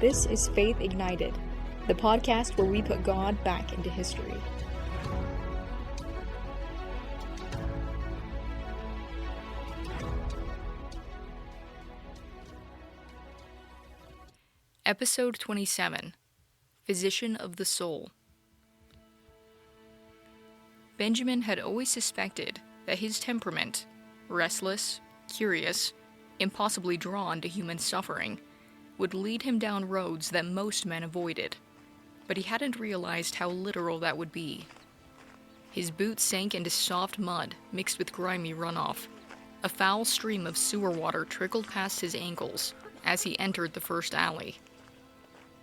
This is Faith Ignited, the podcast where we put God back into history. Episode 27, Physician of the Soul. Benjamin had always suspected that his temperament, restless, curious, impossibly drawn to human suffering, would lead him down roads that most men avoided, but he hadn't realized how literal that would be. His boots sank into soft mud mixed with grimy runoff. A foul stream of sewer water trickled past his ankles as he entered the first alley.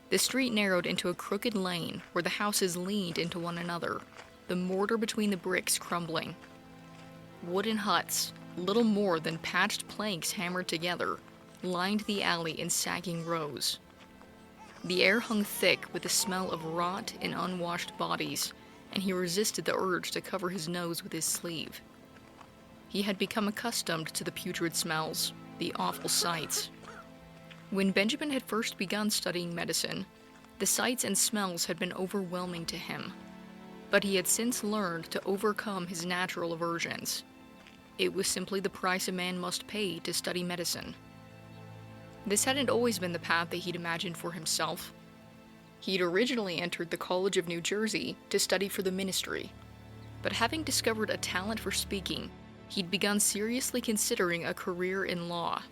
The street narrowed into a crooked lane where the houses leaned into one another, the mortar between the bricks crumbling. Wooden huts, little more than patched planks hammered together, lined the alley in sagging rows. The air hung thick with the smell of rot and unwashed bodies, and he resisted the urge to cover his nose with his sleeve. He had become accustomed to the putrid smells, the awful sights. When Benjamin had first begun studying medicine, the sights and smells had been overwhelming to him, but he had since learned to overcome his natural aversions. It was simply the price a man must pay to study medicine. This hadn't always been the path that he'd imagined for himself. He'd originally entered the College of New Jersey to study for the ministry, but having discovered a talent for speaking, he'd begun seriously considering a career in law.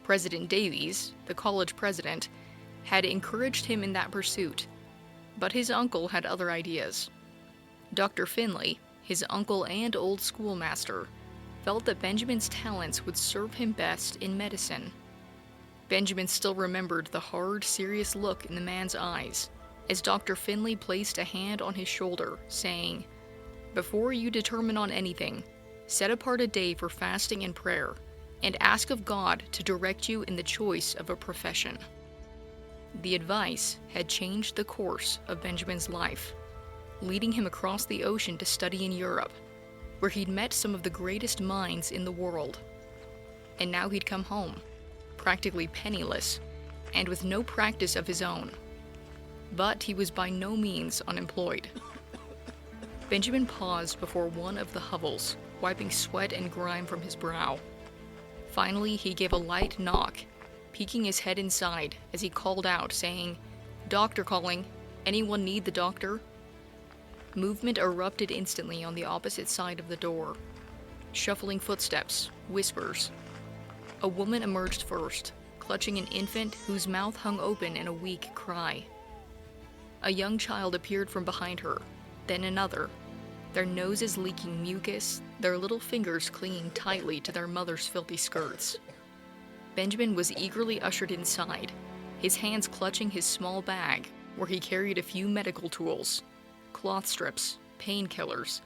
President Davies, the college president, had encouraged him in that pursuit, but his uncle had other ideas. Dr. Finley, his uncle and old schoolmaster, felt that Benjamin's talents would serve him best in medicine. Benjamin still remembered the hard, serious look in the man's eyes as Dr. Finley placed a hand on his shoulder, saying, "Before you determine on anything, set apart a day for fasting and prayer, and ask of God to direct you in the choice of a profession." The advice had changed the course of Benjamin's life, leading him across the ocean to study in Europe, where he'd met some of the greatest minds in the world. And now he'd come home, practically penniless, and with no practice of his own. But he was by no means unemployed. Benjamin paused before one of the hovels, wiping sweat and grime from his brow. Finally, he gave a light knock, peeking his head inside as he called out, saying, "Doctor calling. Anyone need the doctor?" Movement erupted instantly on the opposite side of the door. Shuffling footsteps, whispers. A woman emerged first, clutching an infant whose mouth hung open in a weak cry. A young child appeared from behind her, then another, their noses leaking mucus, their little fingers clinging tightly to their mother's filthy skirts. Benjamin was eagerly ushered inside, his hands clutching his small bag, where he carried a few medical tools, cloth strips, painkillers,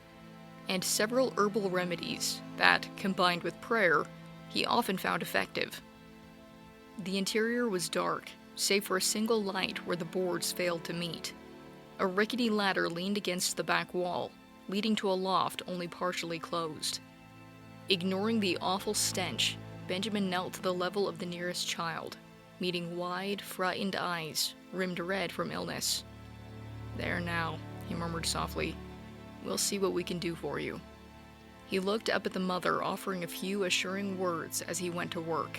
and several herbal remedies that, combined with prayer, he often found effective. The interior was dark, save for a single light where the boards failed to meet. A rickety ladder leaned against the back wall, leading to a loft only partially closed. Ignoring the awful stench, Benjamin knelt to the level of the nearest child, meeting wide, frightened eyes, rimmed red from illness. "There now," he murmured softly. "We'll see what we can do for you." He looked up at the mother, offering a few assuring words as he went to work.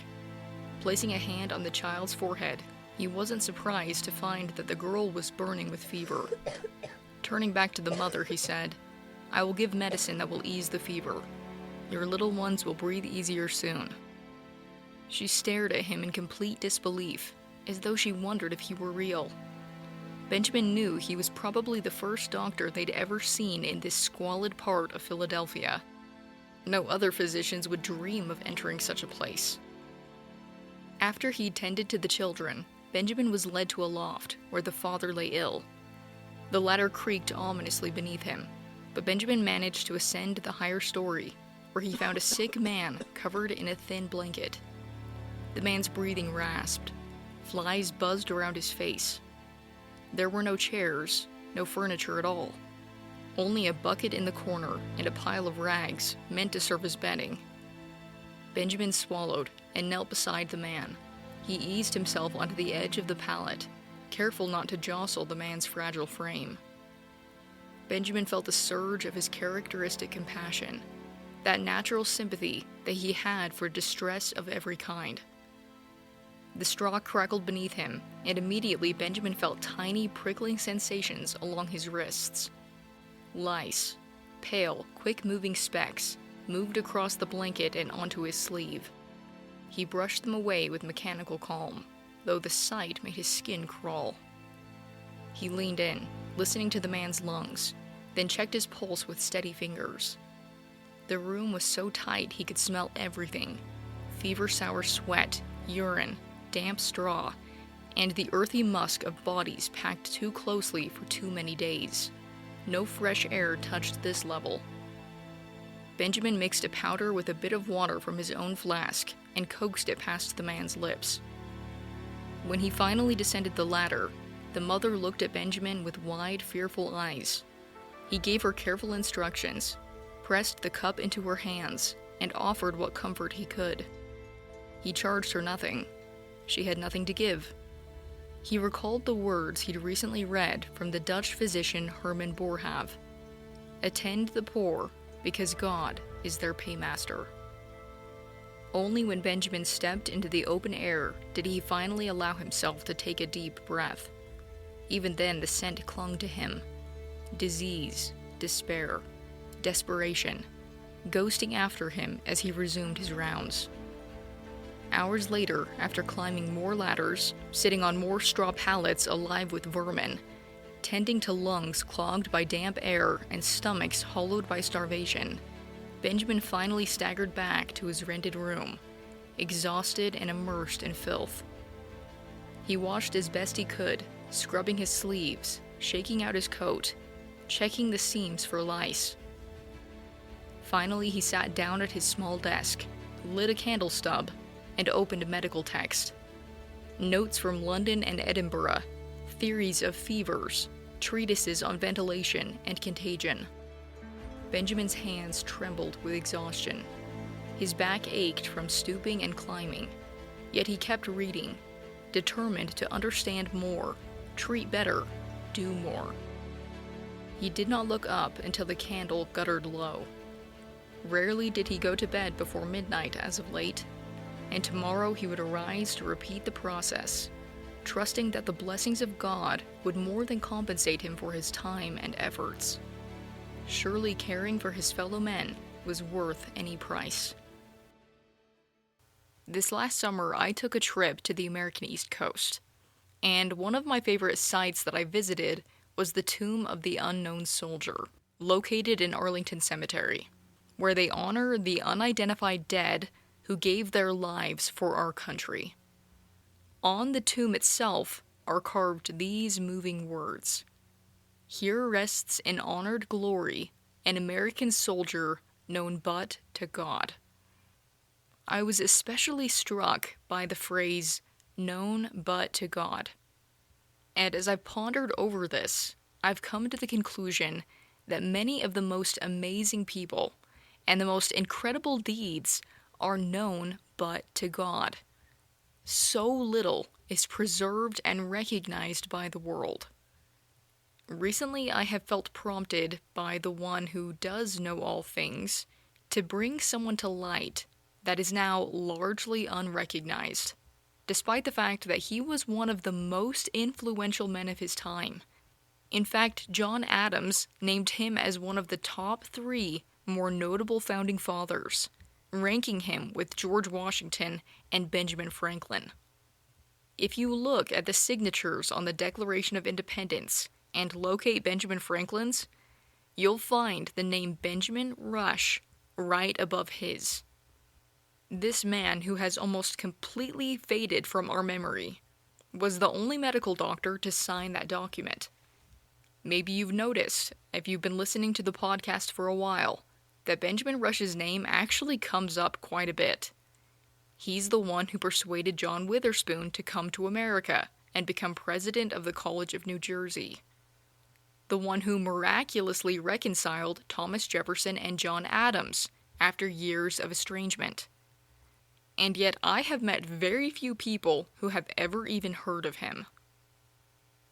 Placing a hand on the child's forehead, he wasn't surprised to find that the girl was burning with fever. Turning back to the mother, he said, "I will give medicine that will ease the fever. Your little ones will breathe easier soon." She stared at him in complete disbelief, as though she wondered if he were real. Benjamin knew he was probably the first doctor they'd ever seen in this squalid part of Philadelphia. No other physicians would dream of entering such a place. After he'd tended to the children, Benjamin was led to a loft where the father lay ill. The ladder creaked ominously beneath him, but Benjamin managed to ascend the higher story, where he found a sick man covered in a thin blanket. The man's breathing rasped. Flies buzzed around his face. There were no chairs, no furniture at all. Only a bucket in the corner and a pile of rags meant to serve as bedding. Benjamin swallowed and knelt beside the man. He eased himself onto the edge of the pallet, careful not to jostle the man's fragile frame. Benjamin felt a surge of his characteristic compassion, that natural sympathy that he had for distress of every kind. The straw crackled beneath him, and immediately Benjamin felt tiny, prickling sensations along his wrists. Lice, pale, quick-moving specks, moved across the blanket and onto his sleeve. He brushed them away with mechanical calm, though the sight made his skin crawl. He leaned in, listening to the man's lungs, then checked his pulse with steady fingers. The room was so tight he could smell everything: fever-sour sweat, urine, damp straw, and the earthy musk of bodies packed too closely for too many days. No fresh air touched this level. Benjamin mixed a powder with a bit of water from his own flask and coaxed it past the man's lips. When he finally descended the ladder, the mother looked at Benjamin with wide, fearful eyes. He gave her careful instructions, pressed the cup into her hands, and offered what comfort he could. He charged her nothing. She had nothing to give. He recalled the words he'd recently read from the Dutch physician Herman Boerhaave: "Attend the poor, because God is their paymaster." Only when Benjamin stepped into the open air did he finally allow himself to take a deep breath. Even then, the scent clung to him. Disease, despair, desperation, ghosting after him as he resumed his rounds. Hours later, after climbing more ladders, sitting on more straw pallets alive with vermin, tending to lungs clogged by damp air and stomachs hollowed by starvation, Benjamin finally staggered back to his rented room, exhausted and immersed in filth. He washed as best he could, scrubbing his sleeves, shaking out his coat, checking the seams for lice. Finally, he sat down at his small desk, lit a candle stub, and opened medical text. Notes from London and Edinburgh, theories of fevers, treatises on ventilation and contagion. Benjamin's hands trembled with exhaustion. His back ached from stooping and climbing, yet he kept reading, determined to understand more, treat better, do more. He did not look up until the candle guttered low. Rarely did he go to bed before midnight as of late, and tomorrow he would arise to repeat the process, trusting that the blessings of God would more than compensate him for his time and efforts. Surely caring for his fellow men was worth any price. This last summer, I took a trip to the American East Coast, and one of my favorite sites that I visited was the Tomb of the Unknown Soldier, located in Arlington Cemetery, where they honor the unidentified dead who gave their lives for our country. On the tomb itself are carved these moving words: "Here rests in honored glory an American soldier known but to God." I was especially struck by the phrase, "known but to God." And as I've pondered over this, I've come to the conclusion that many of the most amazing people and the most incredible deeds are known but to God. So little is preserved and recognized by the world. Recently, I have felt prompted by the one who does know all things to bring someone to light that is now largely unrecognized, despite the fact that he was one of the most influential men of his time. In fact, John Adams named him as one of the top 3 more notable founding fathers, ranking him with George Washington and Benjamin Franklin. If you look at the signatures on the Declaration of Independence and locate Benjamin Franklin's, you'll find the name Benjamin Rush right above his. This man, who has almost completely faded from our memory, was the only medical doctor to sign that document. Maybe you've noticed, if you've been listening to the podcast for a while, that Benjamin Rush's name actually comes up quite a bit. He's the one who persuaded John Witherspoon to come to America and become president of the College of New Jersey. The one who miraculously reconciled Thomas Jefferson and John Adams after years of estrangement. and yet I have met very few people who have ever even heard of him.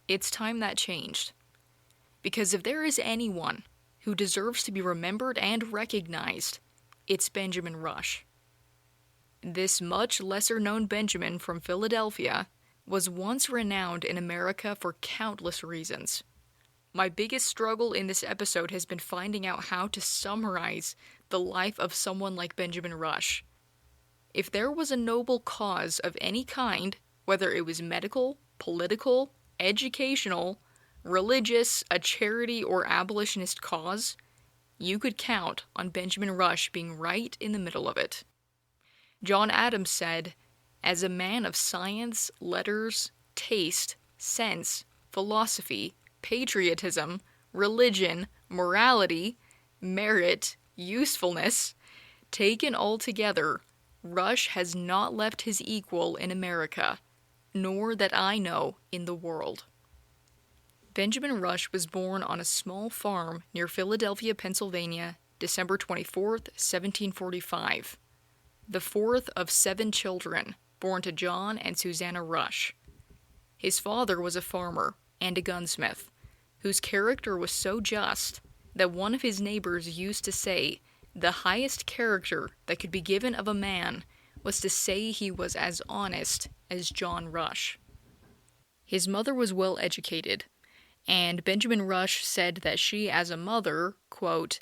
It's time that changed. Because if there is anyone who deserves to be remembered and recognized, it's Benjamin Rush. This much lesser-known Benjamin from Philadelphia was once renowned in America for countless reasons. My biggest struggle in this episode has been finding out how to summarize the life of someone like Benjamin Rush. If there was a noble cause of any kind, whether it was medical, political, educational, religious, a charity, or abolitionist cause, you could count on Benjamin Rush being right in the middle of it. John Adams said, "As a man of science, letters, taste, sense, philosophy, patriotism, religion, morality, merit, usefulness, taken all together, Rush has not left his equal in America, nor that I know in the world." Benjamin Rush was born on a small farm near Philadelphia, Pennsylvania, December 24th, 1745. The fourth of 7 children born to John and Susanna Rush. His father was a farmer and a gunsmith, whose character was so just that one of his neighbors used to say the highest character that could be given of a man was to say he was as honest as John Rush. His mother was well educated, and Benjamin Rush said that she as a mother, quote,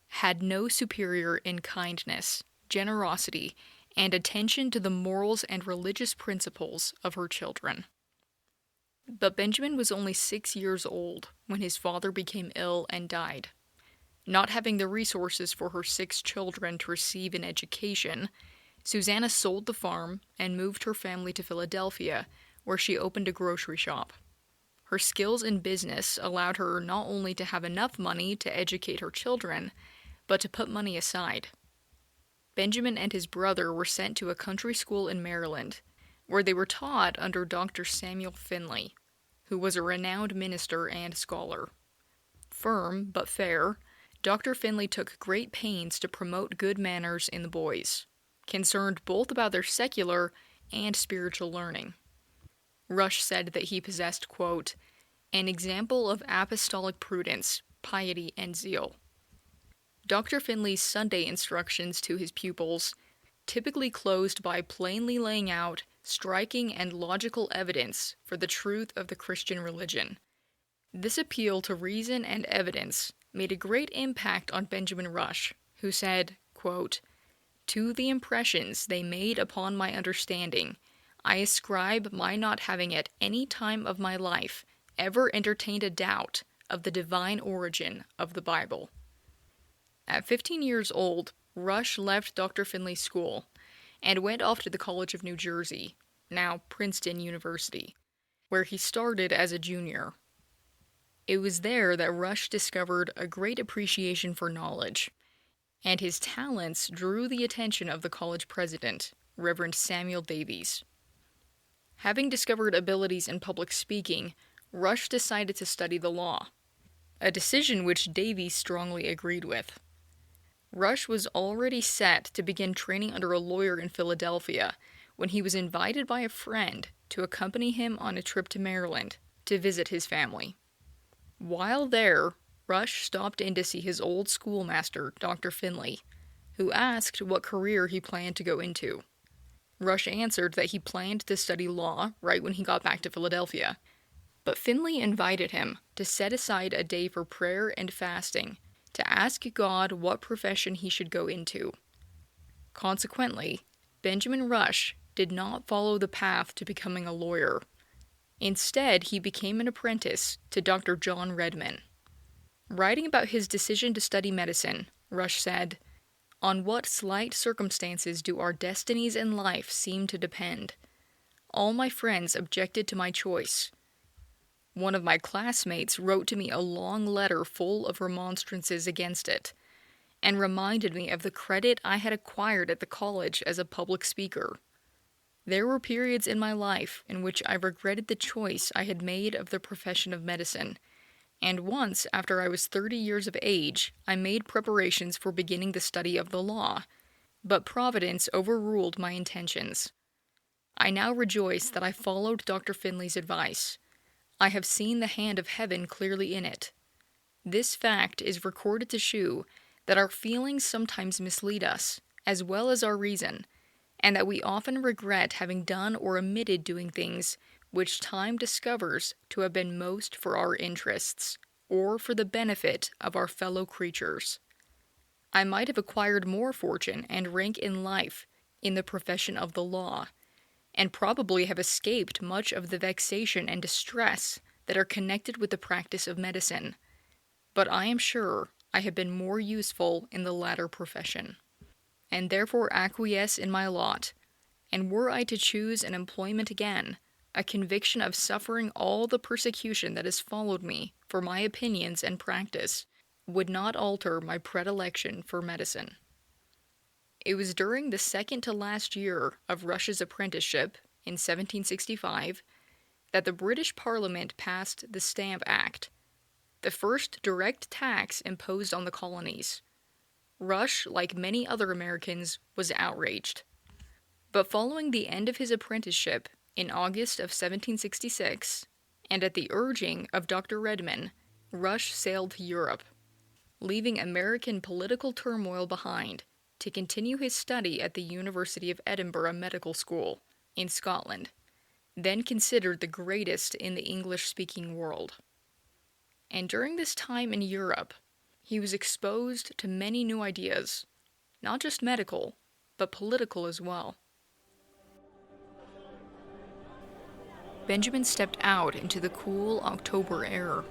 had no superior in kindness, generosity, and attention to the morals and religious principles of her children. But Benjamin was only 6 years old when his father became ill and died. Not having the resources for her 6 children to receive an education, Susanna sold the farm and moved her family to Philadelphia, where she opened a grocery shop. Her skills in business allowed her not only to have enough money to educate her children, but to put money aside. Benjamin and his brother were sent to a country school in Maryland, where they were taught under Dr. Samuel Finley, who was a renowned minister and scholar. Firm but fair, Dr. Finley took great pains to promote good manners in the boys, concerned both about their secular and spiritual learning. Rush said that he possessed, quote, an example of apostolic prudence, piety, and zeal. Dr. Finley's Sunday instructions to his pupils typically closed by plainly laying out striking and logical evidence for the truth of the Christian religion. This appeal to reason and evidence made a great impact on Benjamin Rush, who said, quote, to the impressions they made upon my understanding, I ascribe my not having at any time of my life ever entertained a doubt of the divine origin of the Bible. At 15 years old, Rush left Dr. Finley's school and went off to the College of New Jersey, now Princeton University, where he started as a junior. It was there that Rush discovered a great appreciation for knowledge, and his talents drew the attention of the college president, Reverend Samuel Davies. Having discovered abilities in public speaking, Rush decided to study the law, a decision which Davies strongly agreed with. Rush was already set to begin training under a lawyer in Philadelphia when he was invited by a friend to accompany him on a trip to Maryland to visit his family. While there, Rush stopped in to see his old schoolmaster, Dr. Finley, who asked what career he planned to go into. Rush answered that he planned to study law right when he got back to Philadelphia, but Finley invited him to set aside a day for prayer and fasting to ask God what profession he should go into. Consequently, Benjamin Rush did not follow the path to becoming a lawyer. Instead, he became an apprentice to Dr. John Redman. Writing about his decision to study medicine, Rush said, on what slight circumstances do our destinies in life seem to depend? All my friends objected to my choice. One of my classmates wrote to me a long letter full of remonstrances against it, and reminded me of the credit I had acquired at the college as a public speaker. There were periods in my life in which I regretted the choice I had made of the profession of medicine, and once, after I was 30 years of age, I made preparations for beginning the study of the law, But Providence overruled my intentions. I now rejoice that I followed Dr. Finley's advice. I have seen the hand of heaven clearly in it. This fact is recorded to shew that our feelings sometimes mislead us, as well as our reason, and that we often regret having done or omitted doing things which time discovers to have been most for our interests, or for the benefit of our fellow creatures. I might have acquired more fortune and rank in life in the profession of the law, and probably have escaped much of the vexation and distress that are connected with the practice of medicine. But I am sure I have been more useful in the latter profession, and therefore acquiesce in my lot, and were I to choose an employment again, a conviction of suffering all the persecution that has followed me for my opinions and practice would not alter my predilection for medicine. It was during the second to last year of Rush's apprenticeship, in 1765, that the British Parliament passed the Stamp Act, the first direct tax imposed on the colonies. Rush, like many other Americans, was outraged. But following the end of his apprenticeship in August of 1766, and at the urging of Dr. Redman, Rush sailed to Europe, leaving American political turmoil behind to continue his study at the University of Edinburgh Medical School in Scotland, then considered the greatest in the English-speaking world. And during this time in Europe, he was exposed to many new ideas, not just medical, but political as well. Benjamin stepped out into the cool October air,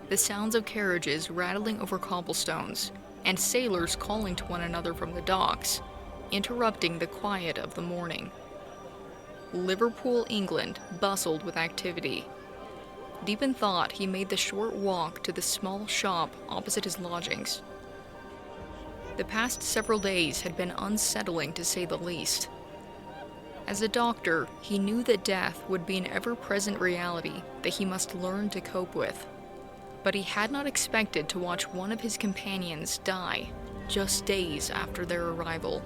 the sounds of carriages rattling over cobblestones, and sailors calling to one another from the docks, interrupting the quiet of the morning. Liverpool, England, bustled with activity. Deep in thought, he made the short walk to the small shop opposite his lodgings. The past several days had been unsettling, to say the least. As a doctor, he knew that death would be an ever-present reality that he must learn to cope with. But he had not expected to watch one of his companions die just days after their arrival.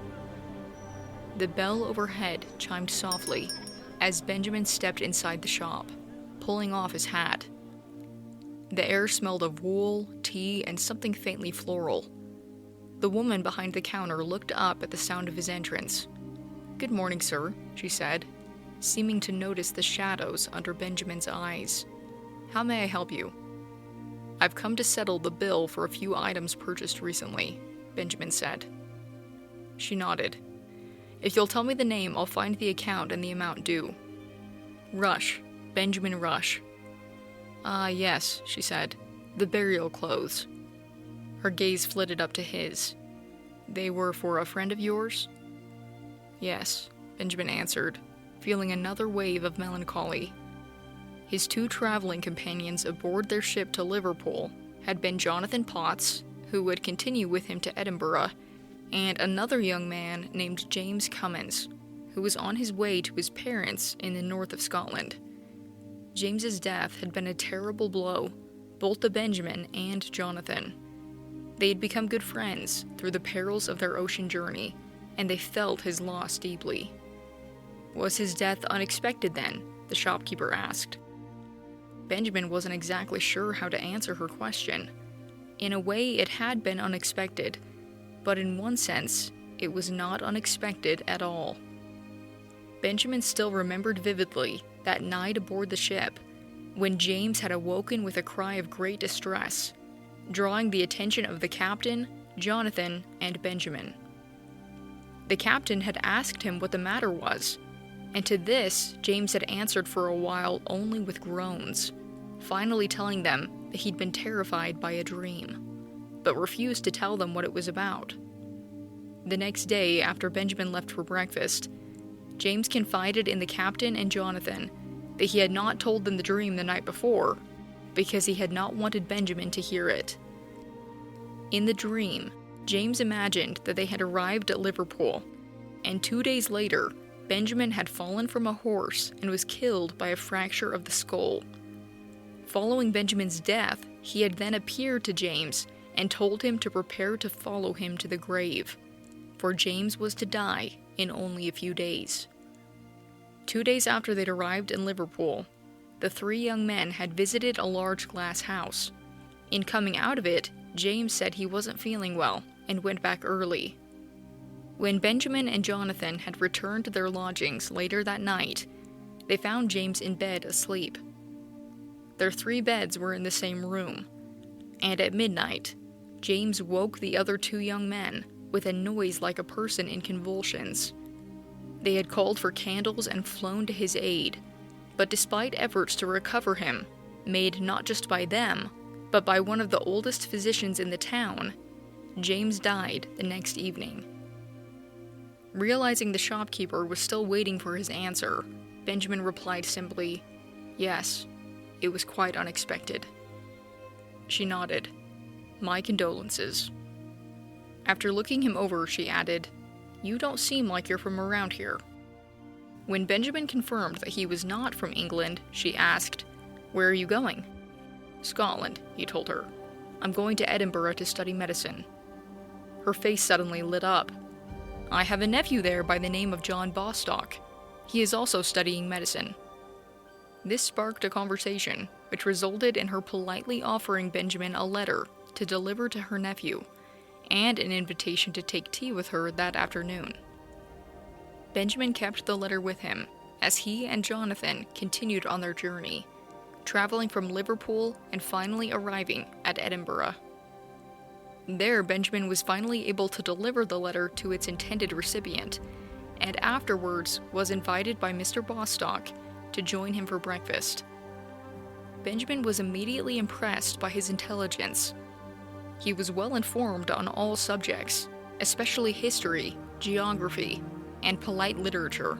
The bell overhead chimed softly as Benjamin stepped inside the shop, pulling off his hat. The air smelled of wool, tea, and something faintly floral. The woman behind the counter looked up at the sound of his entrance. "Good morning, sir," she said, seeming to notice the shadows under Benjamin's eyes. "How may I help you?" "I've come to settle the bill for a few items purchased recently," Benjamin said. She nodded. "If you'll tell me the name, I'll find the account and the amount due." "Rush. Benjamin Rush." "Ah, yes," she said. "The burial clothes." Her gaze flitted up to his. "They were for a friend of yours?" "Yes," Benjamin answered, feeling another wave of melancholy. His two traveling companions aboard their ship to Liverpool had been Jonathan Potts, who would continue with him to Edinburgh, and another young man named James Cummins, who was on his way to his parents in the north of Scotland. James's death had been a terrible blow, both to Benjamin and Jonathan. They had become good friends through the perils of their ocean journey, and they felt his loss deeply. "Was his death unexpected then?" the shopkeeper asked. Benjamin wasn't exactly sure how to answer her question. In a way, it had been unexpected, but in one sense, it was not unexpected at all. Benjamin still remembered vividly that night aboard the ship, when James had awoken with a cry of great distress, drawing the attention of the captain, Jonathan, and Benjamin. The captain had asked him what the matter was, and to this James had answered for a while only with groans, finally telling them that he'd been terrified by a dream, but refused to tell them what it was about. The next day, after Benjamin left for breakfast, James confided in the captain and Jonathan that he had not told them the dream the night before, because he had not wanted Benjamin to hear it. In the dream, James imagined that they had arrived at Liverpool, and 2 days later, Benjamin had fallen from a horse and was killed by a fracture of the skull. Following Benjamin's death, he had then appeared to James and told him to prepare to follow him to the grave, for James was to die in only a few days. 2 days after they'd arrived in Liverpool, the three young men had visited a large glass house. In coming out of it, James said he wasn't feeling well and went back early. When Benjamin and Jonathan had returned to their lodgings later that night, they found James in bed asleep. Their 3 beds were in the same room, and at midnight, James woke the other 2 young men with a noise like a person in convulsions. They had called for candles and flown to his aid, but despite efforts to recover him, made not just by them, but by one of the oldest physicians in the town, James died the next evening. Realizing the shopkeeper was still waiting for his answer, Benjamin replied simply, "Yes, it was quite unexpected." She nodded. "My condolences." After looking him over, she added, "You don't seem like you're from around here." When Benjamin confirmed that he was not from England, she asked, "Where are you going?" "Scotland," he told her. "I'm going to Edinburgh to study medicine." Her face suddenly lit up. "I have a nephew there by the name of John Bostock. He is also studying medicine." This sparked a conversation, which resulted in her politely offering Benjamin a letter to deliver to her nephew, and an invitation to take tea with her that afternoon. Benjamin kept the letter with him, as he and Jonathan continued on their journey, traveling from Liverpool and finally arriving at Edinburgh. There, Benjamin was finally able to deliver the letter to its intended recipient, and afterwards was invited by Mr. Bostock to join him for breakfast. Benjamin was immediately impressed by his intelligence. He was well informed on all subjects, especially history, geography, and polite literature.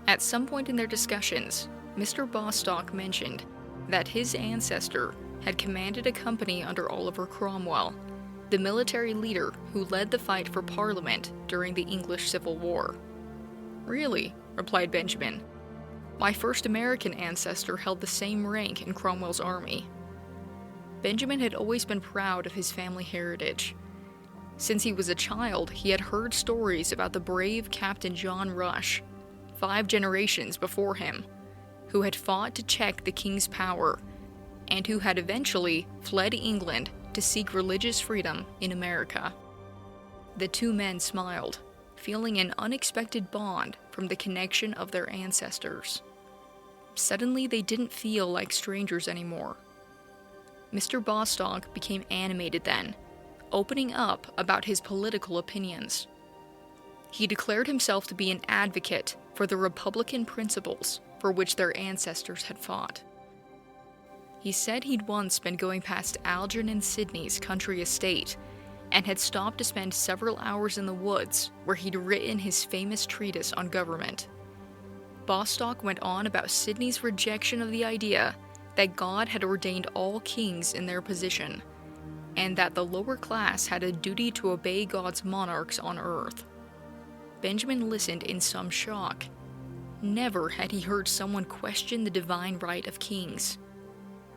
At some point in their discussions, Mr. Bostock mentioned that his ancestor had commanded a company under Oliver Cromwell, the military leader who led the fight for Parliament during the English Civil War. "Really?" replied Benjamin. "My first American ancestor held the same rank in Cromwell's army." Benjamin had always been proud of his family heritage. Since he was a child, he had heard stories about the brave Captain John Rush, 5 generations before him, who had fought to check the king's power, and who had eventually fled England to seek religious freedom in America. The 2 men smiled, feeling an unexpected bond from the connection of their ancestors. Suddenly, they didn't feel like strangers anymore. Mr. Bostock became animated then, opening up about his political opinions. He declared himself to be an advocate for the Republican principles for which their ancestors had fought. He said he'd once been going past Algernon Sidney's country estate and had stopped to spend several hours in the woods where he'd written his famous treatise on government. Bostock went on about Sidney's rejection of the idea that God had ordained all kings in their position, and that the lower class had a duty to obey God's monarchs on earth. Benjamin listened in some shock. Never had he heard someone question the divine right of kings.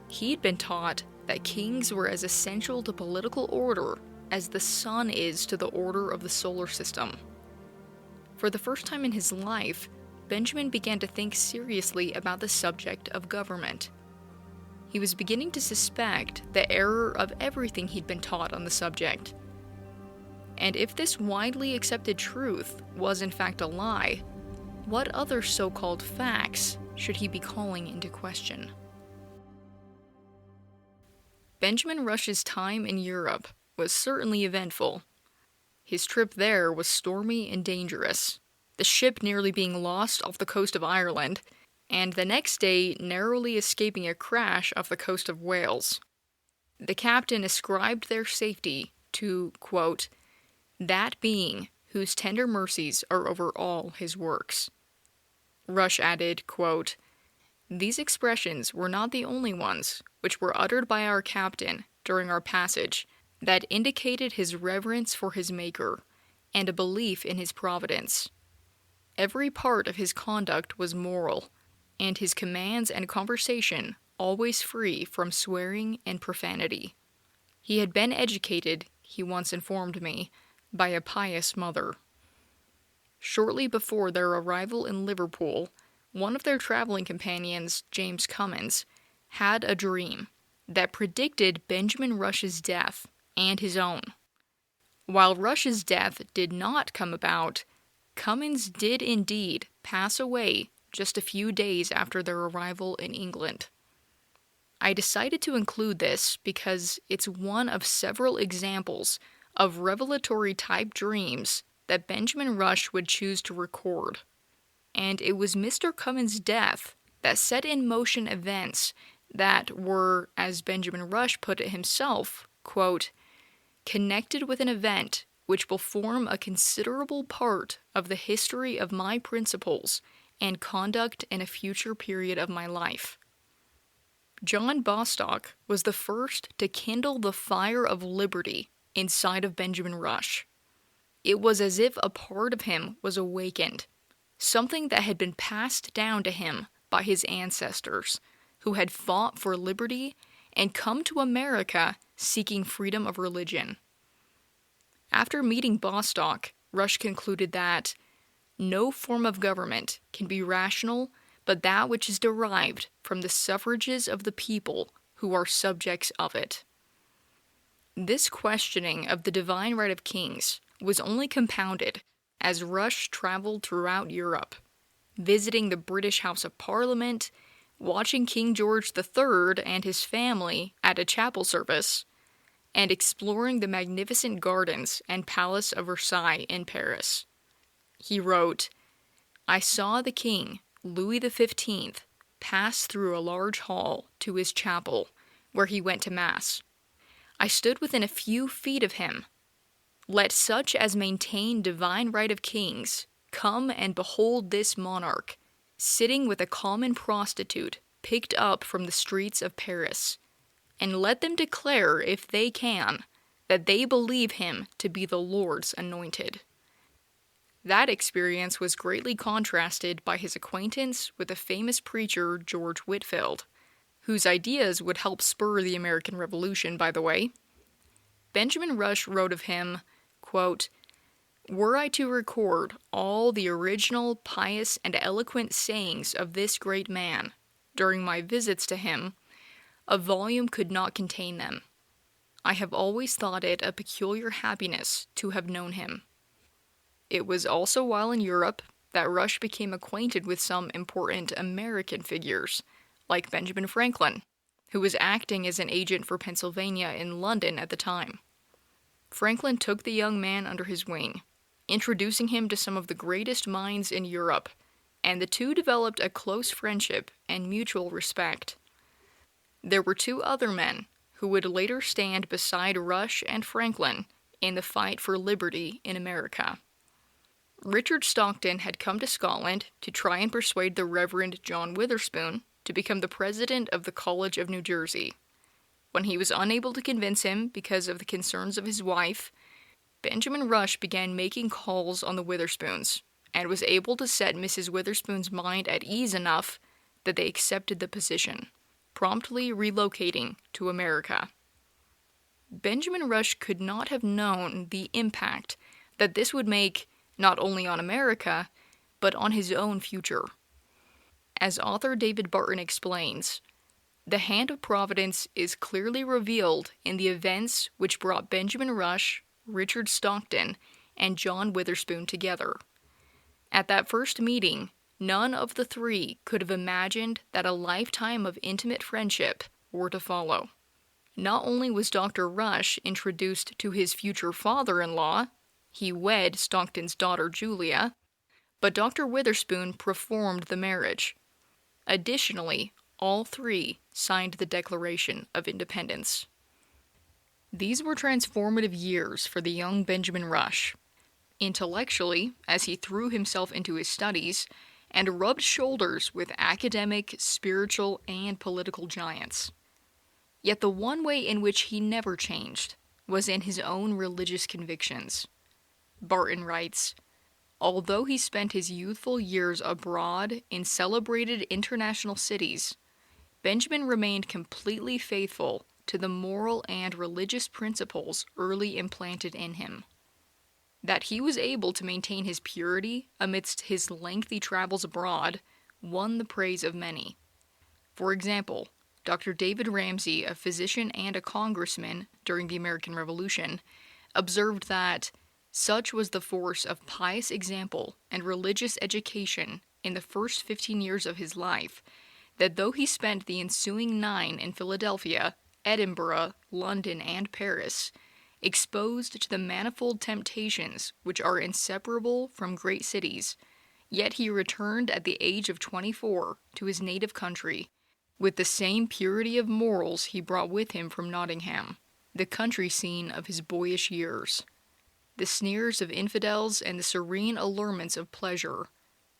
He'd been taught that kings were as essential to political order as the sun is to the order of the solar system. For the first time in his life, Benjamin began to think seriously about the subject of government. He was beginning to suspect the error of everything he'd been taught on the subject. And if this widely accepted truth was in fact a lie, what other so-called facts should he be calling into question? Benjamin Rush's time in Europe was certainly eventful. His trip there was stormy and dangerous, the ship nearly being lost off the coast of Ireland, and the next day narrowly escaping a crash off the coast of Wales. The captain ascribed their safety to, quote, "that being whose tender mercies are over all his works." Rush added, quote, "These expressions were not the only ones which were uttered by our captain during our passage that indicated his reverence for his Maker and a belief in his providence. Every part of his conduct was moral, and his commands and conversation always free from swearing and profanity. He had been educated, he once informed me, by a pious mother. Shortly before their arrival in Liverpool, one of their traveling companions, James Cummins, had a dream that predicted Benjamin Rush's death and his own. While Rush's death did not come about, Cummins did indeed pass away just a few days after their arrival in England. I decided to include this because it's one of several examples of revelatory-type dreams that Benjamin Rush would choose to record. And it was Mr. Cummins' death that set in motion events that were, as Benjamin Rush put it himself, quote, connected with an event which will form a considerable part of the history of my principles and conduct in a future period of my life. John Bostock was the first to kindle the fire of liberty inside of Benjamin Rush. It was as if a part of him was awakened, something that had been passed down to him by his ancestors, who had fought for liberty and come to America seeking freedom of religion. After meeting Bostock, Rush concluded that no form of government can be rational but that which is derived from the suffrages of the people who are subjects of it. This questioning of the divine right of kings was only compounded as Rush traveled throughout Europe, visiting the British House of Parliament, watching King George III and his family at a chapel service, and exploring the magnificent gardens and Palace of Versailles in Paris. He wrote, "I saw the king, Louis XV, pass through a large hall to his chapel, where he went to Mass. I stood within a few feet of him. Let such as maintain divine right of kings come and behold this monarch, sitting with a common prostitute picked up from the streets of Paris, and let them declare, if they can, that they believe him to be the Lord's anointed." That experience was greatly contrasted by his acquaintance with the famous preacher George Whitefield, whose ideas would help spur the American Revolution, by the way. Benjamin Rush wrote of him, quote, "Were I to record all the original, pious, and eloquent sayings of this great man during my visits to him, a volume could not contain them. I have always thought it a peculiar happiness to have known him." It was also while in Europe that Rush became acquainted with some important American figures, like Benjamin Franklin, who was acting as an agent for Pennsylvania in London at the time. Franklin took the young man under his wing, introducing him to some of the greatest minds in Europe, and the two developed a close friendship and mutual respect. There were two other men who would later stand beside Rush and Franklin in the fight for liberty in America. Richard Stockton had come to Scotland to try and persuade the Reverend John Witherspoon to become the president of the College of New Jersey. When he was unable to convince him because of the concerns of his wife, Benjamin Rush began making calls on the Witherspoons, and was able to set Mrs. Witherspoon's mind at ease enough that they accepted the position, promptly relocating to America. Benjamin Rush could not have known the impact that this would make not only on America, but on his own future. As author David Barton explains, the hand of Providence is clearly revealed in the events which brought Benjamin Rush, Richard Stockton, and John Witherspoon together. At that first meeting, none of the three could have imagined that a lifetime of intimate friendship were to follow. Not only was Dr. Rush introduced to his future father-in-law, he wed Stockton's daughter Julia, but Dr. Witherspoon performed the marriage. Additionally, all three signed the Declaration of Independence. These were transformative years for the young Benjamin Rush. Intellectually, as he threw himself into his studies, and rubbed shoulders with academic, spiritual, and political giants. Yet the one way in which he never changed was in his own religious convictions. Barton writes, "Although he spent his youthful years abroad in celebrated international cities, Benjamin remained completely faithful to the moral and religious principles early implanted in him. That he was able to maintain his purity amidst his lengthy travels abroad won the praise of many. For example, Dr. David Ramsay, a physician and a congressman during the American Revolution, observed that such was the force of pious example and religious education in the first 15 years of his life, that though he spent the ensuing 9 in Philadelphia, Edinburgh, London, and Paris, exposed to the manifold temptations which are inseparable from great cities, yet he returned at the age of 24 to his native country with the same purity of morals he brought with him from Nottingham, the country scene of his boyish years. The sneers of infidels and the serene allurements of pleasure,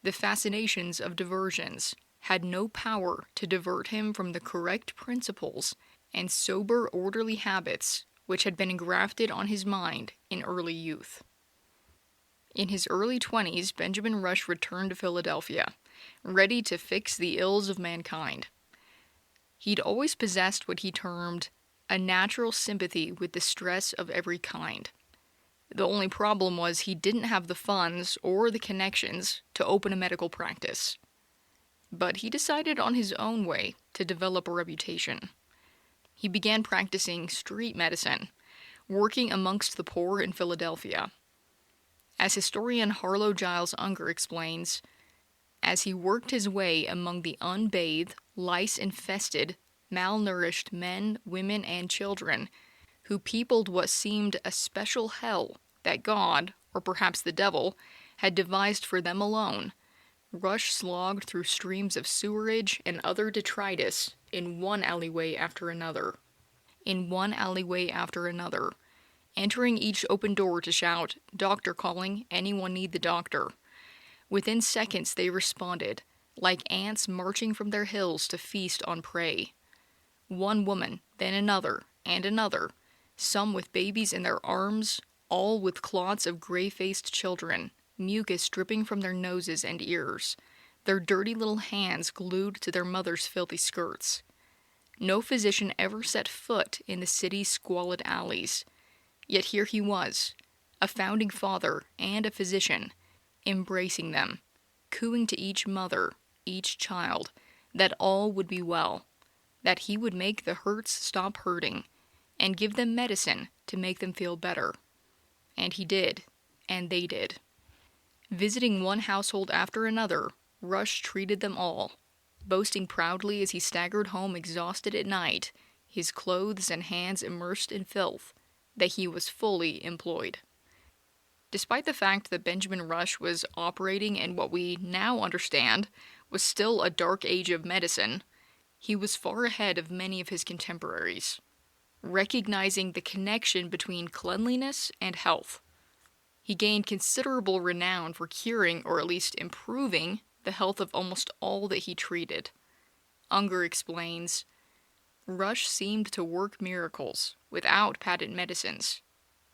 the fascinations of diversions, had no power to divert him from the correct principles and sober orderly habits which had been engrafted on his mind in early youth. In his early 20s, Benjamin Rush returned to Philadelphia, ready to fix the ills of mankind. He'd always possessed what he termed a natural sympathy with distress of every kind. The only problem was he didn't have the funds or the connections to open a medical practice. But he decided on his own way to develop a reputation. He began practicing street medicine, working amongst the poor in Philadelphia. As historian Harlow Giles Unger explains, as he worked his way among the unbathed, lice-infested, malnourished men, women, and children who peopled what seemed a special hell that God, or perhaps the devil, had devised for them alone, Rush slogged through streams of sewerage and other detritus in one alleyway after another, entering each open door to shout, "Doctor calling, anyone need the doctor?" Within seconds they responded, like ants marching from their hills to feast on prey. One woman, then another, and another, some with babies in their arms, all with clots of gray-faced children, mucus dripping from their noses and ears, their dirty little hands glued to their mothers' filthy skirts. No physician ever set foot in the city's squalid alleys. Yet here he was, a founding father and a physician, embracing them, cooing to each mother, each child, that all would be well, that he would make the hurts stop hurting, and give them medicine to make them feel better. And he did, and they did. Visiting one household after another, Rush treated them all, boasting proudly as he staggered home exhausted at night, his clothes and hands immersed in filth, that he was fully employed. Despite the fact that Benjamin Rush was operating in what we now understand was still a dark age of medicine, he was far ahead of many of his contemporaries, recognizing the connection between cleanliness and health. He gained considerable renown for curing or at least improving the health of almost all that he treated. Unger explains, Rush seemed to work miracles without patent medicines.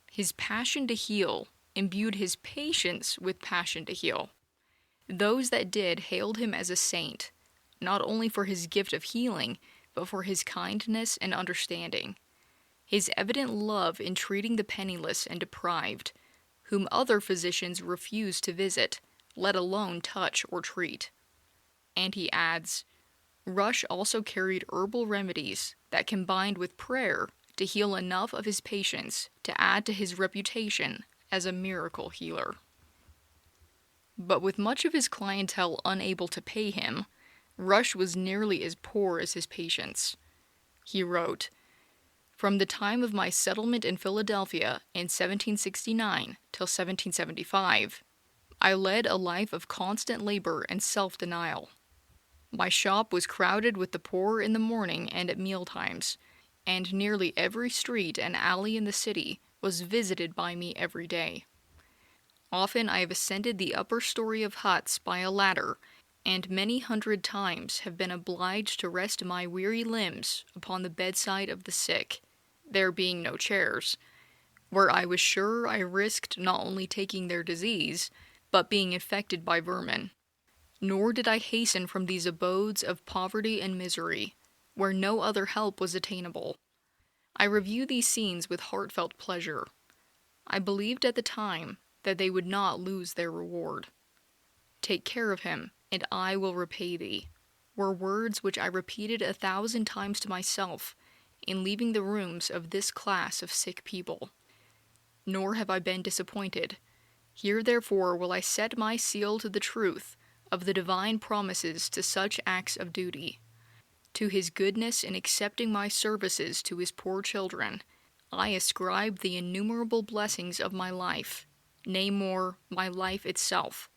His passion to heal imbued his patients with passion to heal. Those that did hailed him as a saint, not only for his gift of healing, but for his kindness and understanding, his evident love in treating the penniless and deprived, whom other physicians refused to visit, let alone touch or treat. And he adds, Rush also carried herbal remedies that combined with prayer to heal enough of his patients to add to his reputation as a miracle healer. But with much of his clientele unable to pay him, Rush was nearly as poor as his patients. He wrote, "From the time of my settlement in Philadelphia in 1769 till 1775, I led a life of constant labor and self-denial. My shop was crowded with the poor in the morning and at mealtimes, and nearly every street and alley in the city was visited by me every day. Often I have ascended the upper story of huts by a ladder, and many hundred times have been obliged to rest my weary limbs upon the bedside of the sick, there being no chairs, where I was sure I risked not only taking their disease, but being infected by vermin. Nor did I hasten from these abodes of poverty and misery, where no other help was attainable. I review these scenes with heartfelt pleasure. I believed at the time that they would not lose their reward. "Take care of him, and I will repay thee," were words which I repeated 1,000 times to myself in leaving the rooms of this class of sick people. Nor have I been disappointed. Here therefore will I set my seal to the truth of the divine promises to such acts of duty. To his goodness in accepting my services to his poor children, I ascribe the innumerable blessings of my life, nay more, my life itself.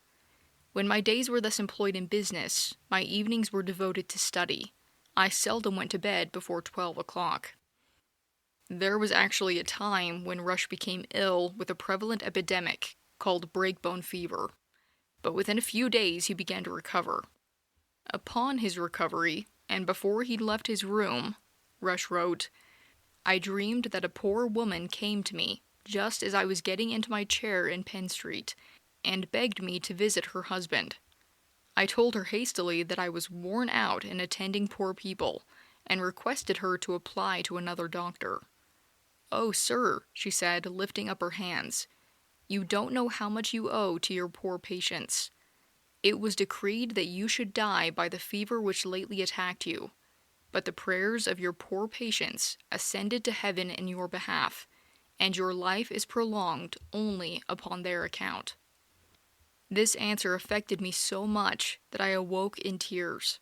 When my days were thus employed in business, my evenings were devoted to study. I seldom went to bed before 12 o'clock. There was actually a time when Rush became ill with a prevalent epidemic called breakbone fever, but within a few days he began to recover. Upon his recovery, and before he left his room, Rush wrote, "I dreamed that a poor woman came to me just as I was getting into my chair in Penn Street, and begged me to visit her husband. I told her hastily that I was worn out in attending poor people, and requested her to apply to another doctor. 'Oh, sir,' she said, lifting up her hands, 'you don't know how much you owe to your poor patients. It was decreed that you should die by the fever which lately attacked you, but the prayers of your poor patients ascended to heaven in your behalf, and your life is prolonged only upon their account.' This answer affected me so much that I awoke in tears.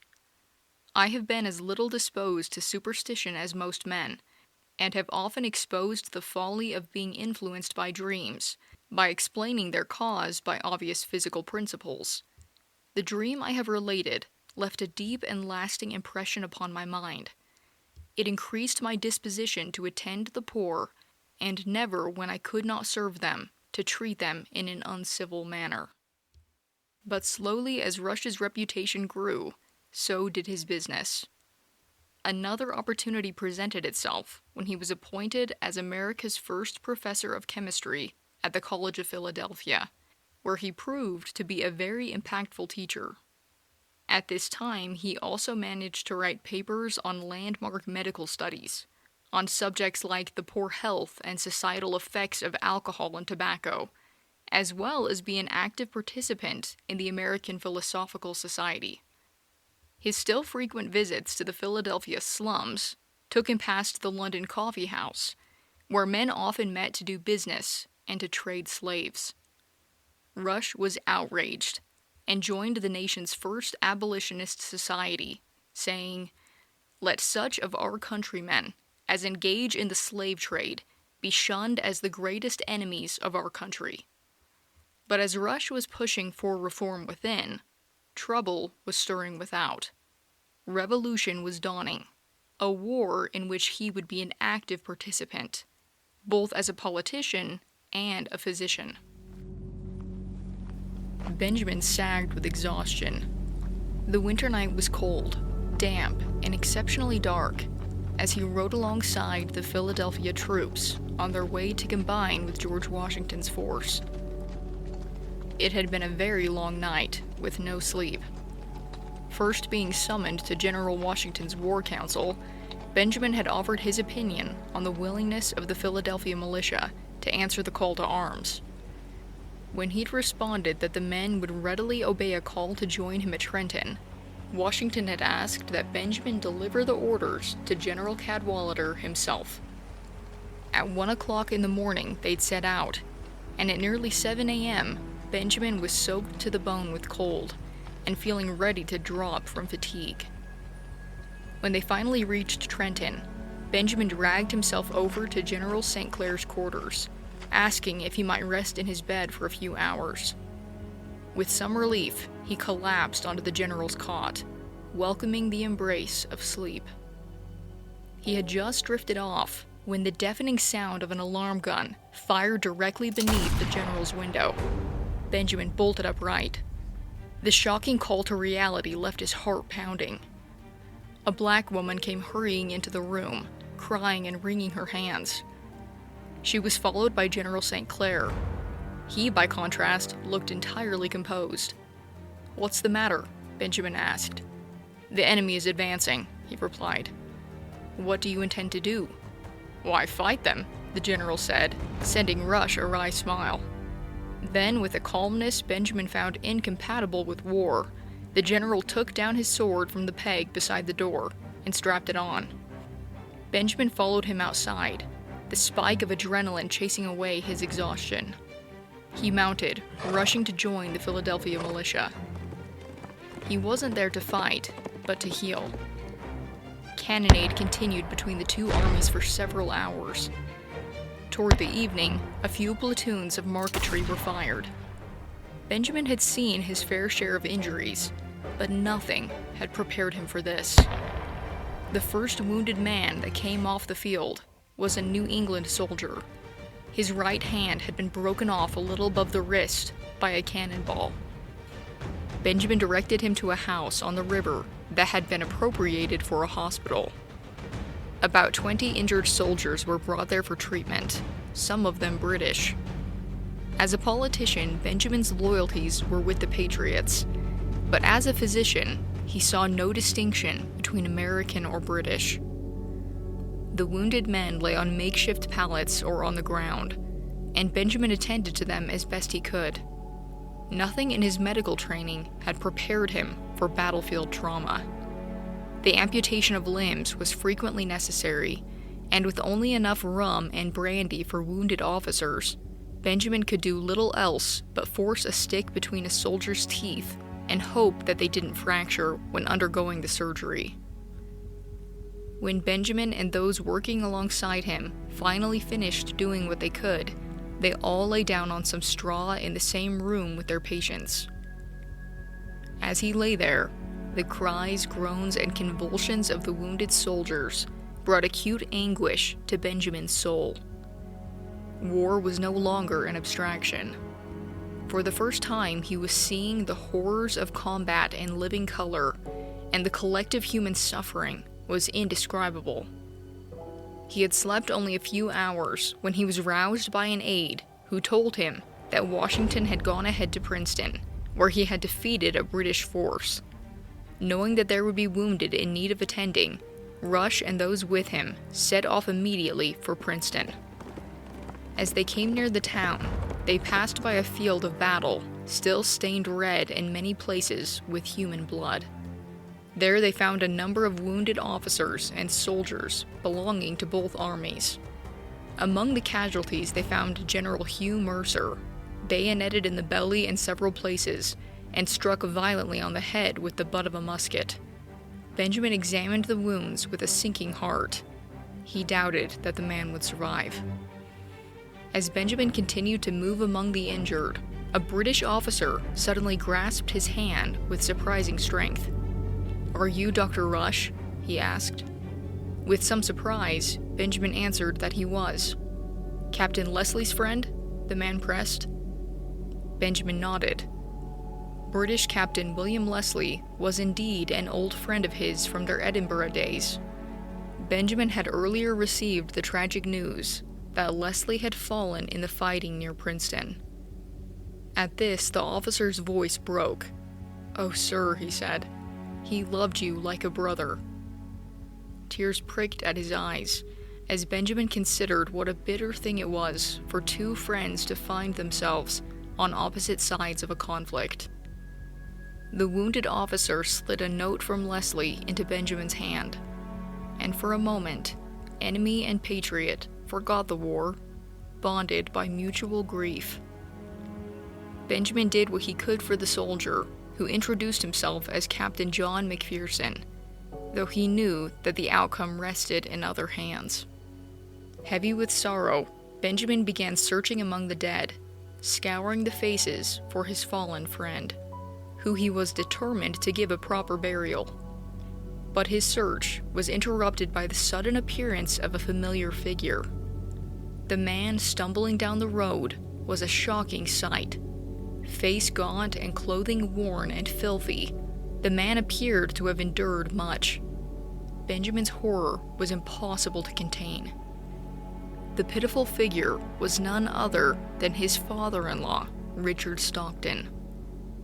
I have been as little disposed to superstition as most men, and have often exposed the folly of being influenced by dreams, by explaining their cause by obvious physical principles. The dream I have related left a deep and lasting impression upon my mind. It increased my disposition to attend the poor, and never, when I could not serve them, to treat them in an uncivil manner." But slowly as Rush's reputation grew, so did his business. Another opportunity presented itself when he was appointed as America's first professor of chemistry at the College of Philadelphia, where he proved to be a very impactful teacher. At this time, he also managed to write papers on landmark medical studies, on subjects like the poor health and societal effects of alcohol and tobacco, as well as be an active participant in the American Philosophical Society. His still frequent visits to the Philadelphia slums took him past the London Coffee House, where men often met to do business and to trade slaves. Rush was outraged, and joined the nation's first abolitionist society, saying, "Let such of our countrymen as engage in the slave trade be shunned as the greatest enemies of our country." But as Rush was pushing for reform within, trouble was stirring without. Revolution was dawning, a war in which he would be an active participant, both as a politician and a physician. Benjamin sagged with exhaustion. The winter night was cold, damp, and exceptionally dark as he rode alongside the Philadelphia troops on their way to combine with George Washington's force. It had been a very long night, with no sleep. First being summoned to General Washington's War Council, Benjamin had offered his opinion on the willingness of the Philadelphia militia to answer the call to arms. When he'd responded that the men would readily obey a call to join him at Trenton, Washington had asked that Benjamin deliver the orders to General Cadwalader himself. At 1 o'clock in the morning they'd set out, and at nearly 7 a.m., Benjamin was soaked to the bone with cold, and feeling ready to drop from fatigue. When they finally reached Trenton, Benjamin dragged himself over to General St. Clair's quarters, asking if he might rest in his bed for a few hours. With some relief, he collapsed onto the general's cot, welcoming the embrace of sleep. He had just drifted off when the deafening sound of an alarm gun fired directly beneath the general's window. Benjamin bolted upright. The shocking call to reality left his heart pounding. A black woman came hurrying into the room, crying and wringing her hands. She was followed by General St. Clair. He, by contrast, looked entirely composed. "What's the matter?" Benjamin asked. "The enemy is advancing," he replied. "What do you intend to do?" "Why, fight them," the general said, sending Rush a wry smile. Then, with a calmness Benjamin found incompatible with war, the general took down his sword from the peg beside the door and strapped it on. Benjamin followed him outside, the spike of adrenaline chasing away his exhaustion. He mounted, rushing to join the Philadelphia militia. He wasn't there to fight, but to heal. Cannonade continued between the two armies for several hours. Toward the evening, a few platoons of musketry were fired. Benjamin had seen his fair share of injuries, but nothing had prepared him for this. The first wounded man that came off the field was a New England soldier. His right hand had been broken off a little above the wrist by a cannonball. Benjamin directed him to a house on the river that had been appropriated for a hospital. About 20 injured soldiers were brought there for treatment, some of them British. As a politician, Benjamin's loyalties were with the Patriots, but as a physician, he saw no distinction between American or British. The wounded men lay on makeshift pallets or on the ground, and Benjamin attended to them as best he could. Nothing in his medical training had prepared him for battlefield trauma. The amputation of limbs was frequently necessary, and with only enough rum and brandy for wounded officers, Benjamin could do little else but force a stick between a soldier's teeth and hope that they didn't fracture when undergoing the surgery. When Benjamin and those working alongside him finally finished doing what they could, they all lay down on some straw in the same room with their patients. As he lay there, the cries, groans, and convulsions of the wounded soldiers brought acute anguish to Benjamin's soul. War was no longer an abstraction. For the first time, he was seeing the horrors of combat in living color, and the collective human suffering was indescribable. He had slept only a few hours when he was roused by an aide who told him that Washington had gone ahead to Princeton, where he had defeated a British force. Knowing that there would be wounded in need of attending, Rush and those with him set off immediately for Princeton. As they came near the town, they passed by a field of battle, still stained red in many places with human blood. There they found a number of wounded officers and soldiers belonging to both armies. Among the casualties they found General Hugh Mercer, bayoneted in the belly in several places, and struck violently on the head with the butt of a musket. Benjamin examined the wounds with a sinking heart. He doubted that the man would survive. As Benjamin continued to move among the injured, a British officer suddenly grasped his hand with surprising strength. "Are you Dr. Rush?" he asked. With some surprise, Benjamin answered that he was. "Captain Leslie's friend?" the man pressed. Benjamin nodded. British Captain William Leslie was indeed an old friend of his from their Edinburgh days. Benjamin had earlier received the tragic news that Leslie had fallen in the fighting near Princeton. At this, the officer's voice broke. "Oh, sir," he said, "he loved you like a brother." Tears pricked at his eyes, as Benjamin considered what a bitter thing it was for two friends to find themselves on opposite sides of a conflict. The wounded officer slid a note from Leslie into Benjamin's hand, and for a moment, enemy and patriot forgot the war, bonded by mutual grief. Benjamin did what he could for the soldier, who introduced himself as Captain John McPherson, though he knew that the outcome rested in other hands. Heavy with sorrow, Benjamin began searching among the dead, scouring the faces for his fallen friend, who he was determined to give a proper burial. But his search was interrupted by the sudden appearance of a familiar figure. The man stumbling down the road was a shocking sight. Face gaunt and clothing worn and filthy, the man appeared to have endured much. Benjamin's horror was impossible to contain. The pitiful figure was none other than his father-in-law, Richard Stockton.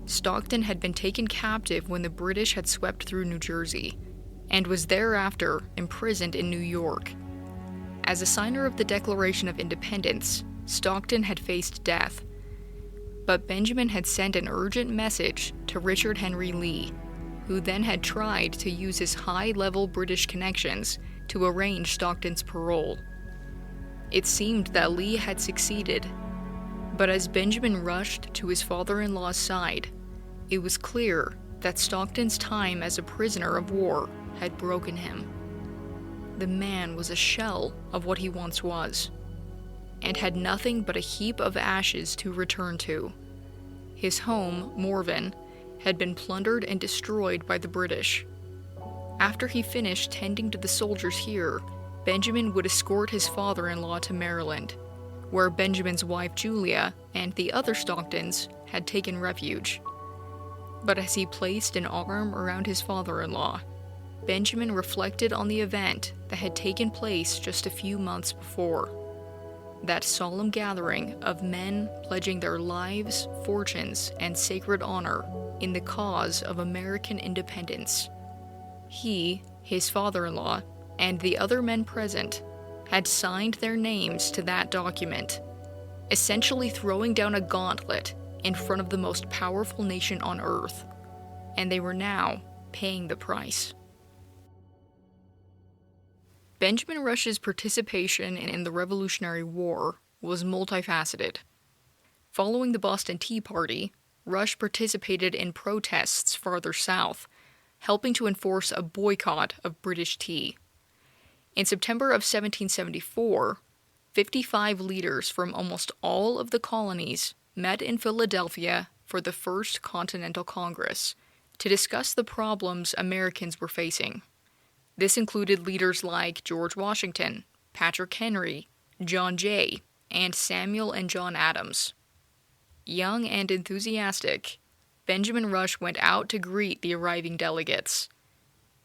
Stockton had been taken captive when the British had swept through New Jersey, and was thereafter imprisoned in New York. As a signer of the Declaration of Independence, Stockton had faced death, but Benjamin had sent an urgent message to Richard Henry Lee, who then had tried to use his high-level British connections to arrange Stockton's parole. It seemed that Lee had succeeded, but as Benjamin rushed to his father-in-law's side, it was clear that Stockton's time as a prisoner of war had broken him. The man was a shell of what he once was, and had nothing but a heap of ashes to return to. His home, Morven, had been plundered and destroyed by the British. After he finished tending to the soldiers here, Benjamin would escort his father-in-law to Maryland, where Benjamin's wife Julia and the other Stocktons had taken refuge. But as he placed an arm around his father-in-law, Benjamin reflected on the event that had taken place just a few months before. That solemn gathering of men pledging their lives, fortunes, and sacred honor in the cause of American independence. He, his father-in-law, and the other men present had signed their names to that document, essentially throwing down a gauntlet in front of the most powerful nation on earth, and they were now paying the price. Benjamin Rush's participation in the Revolutionary War was multifaceted. Following the Boston Tea Party, Rush participated in protests farther south, helping to enforce a boycott of British tea. In September of 1774, 55 leaders from almost all of the colonies met in Philadelphia for the First Continental Congress to discuss the problems Americans were facing. This included leaders like George Washington, Patrick Henry, John Jay, and Samuel and John Adams. Young and enthusiastic, Benjamin Rush went out to greet the arriving delegates.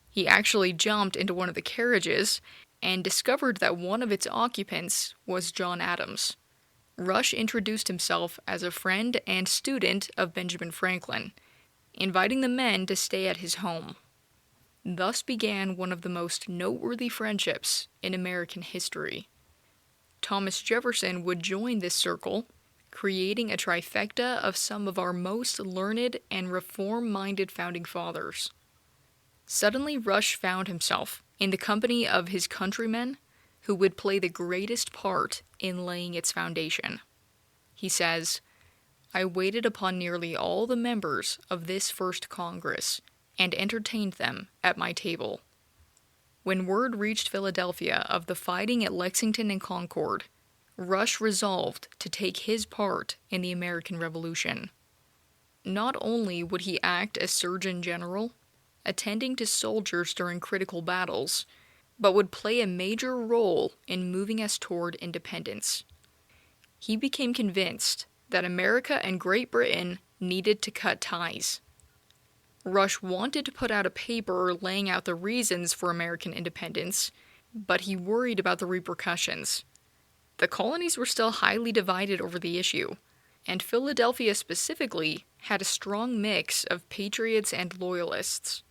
He actually jumped into one of the carriages and discovered that one of its occupants was John Adams. Rush introduced himself as a friend and student of Benjamin Franklin, inviting the men to stay at his home. Thus began one of the most noteworthy friendships in American history. Thomas Jefferson would join this circle, creating a trifecta of some of our most learned and reform-minded founding fathers. Suddenly, Rush found himself in the company of his countrymen who would play the greatest part in laying its foundation. He says, "I waited upon nearly all the members of this first Congress and entertained them at my table. When word reached Philadelphia of the fighting at Lexington and Concord, Rush resolved to take his part in the American Revolution. Not only would he act as Surgeon General, attending to soldiers during critical battles, but would play a major role in moving us toward independence. He became convinced that America and Great Britain needed to cut ties. Rush wanted to put out a paper laying out the reasons for American independence, but he worried about the repercussions. The colonies were still highly divided over the issue, and Philadelphia specifically had a strong mix of patriots and loyalists.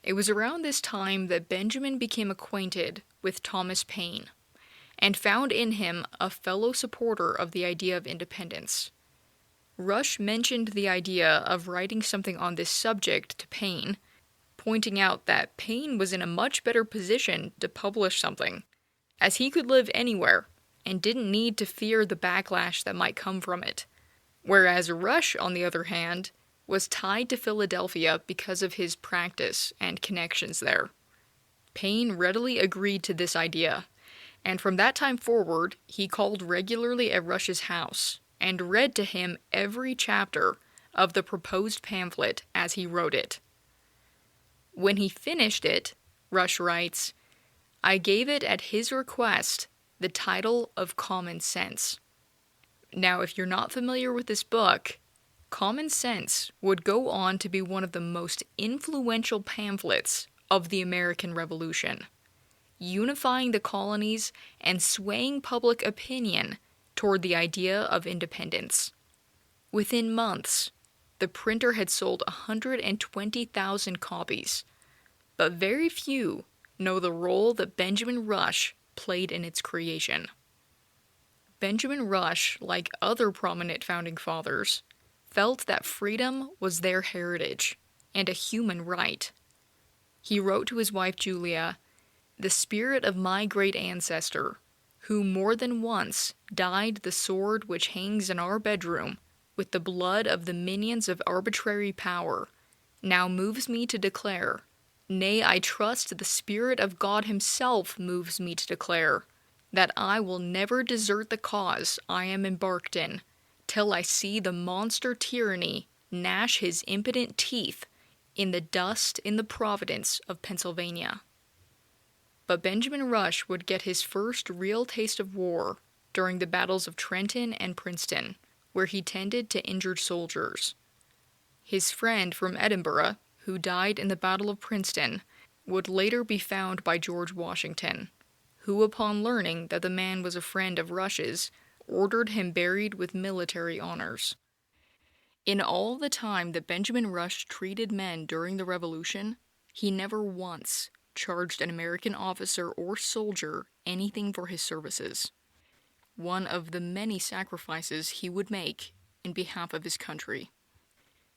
It was around this time that Benjamin became acquainted with Thomas Paine, and found in him a fellow supporter of the idea of independence. Rush mentioned the idea of writing something on this subject to Paine, pointing out that Paine was in a much better position to publish something, as he could live anywhere and didn't need to fear the backlash that might come from it, whereas Rush, on the other hand, was tied to Philadelphia because of his practice and connections there. Paine readily agreed to this idea, and from that time forward, he called regularly at Rush's house and read to him every chapter of the proposed pamphlet as he wrote it. When he finished it, Rush writes, "I gave it at his request the title of Common Sense." Now, if you're not familiar with this book, Common Sense would go on to be one of the most influential pamphlets of the American Revolution, unifying the colonies and swaying public opinion toward the idea of independence. Within months, the printer had sold 120,000 copies, but very few know the role that Benjamin Rush played in its creation. Benjamin Rush, like other prominent founding fathers, felt that freedom was their heritage and a human right. He wrote to his wife Julia, "The spirit of my great ancestor, who more than once dyed the sword which hangs in our bedroom with the blood of the minions of arbitrary power, now moves me to declare, nay, I trust the Spirit of God himself moves me to declare, that I will never desert the cause I am embarked in, till I see the monster tyranny gnash his impotent teeth in the dust in the Providence of Pennsylvania." But Benjamin Rush would get his first real taste of war during the battles of Trenton and Princeton, where he tended to injured soldiers. His friend from Edinburgh, who died in the Battle of Princeton, would later be found by George Washington, who, upon learning that the man was a friend of Rush's, ordered him buried with military honors. In all the time that Benjamin Rush treated men during the Revolution, he never once charged an American officer or soldier anything for his services, one of the many sacrifices he would make in behalf of his country.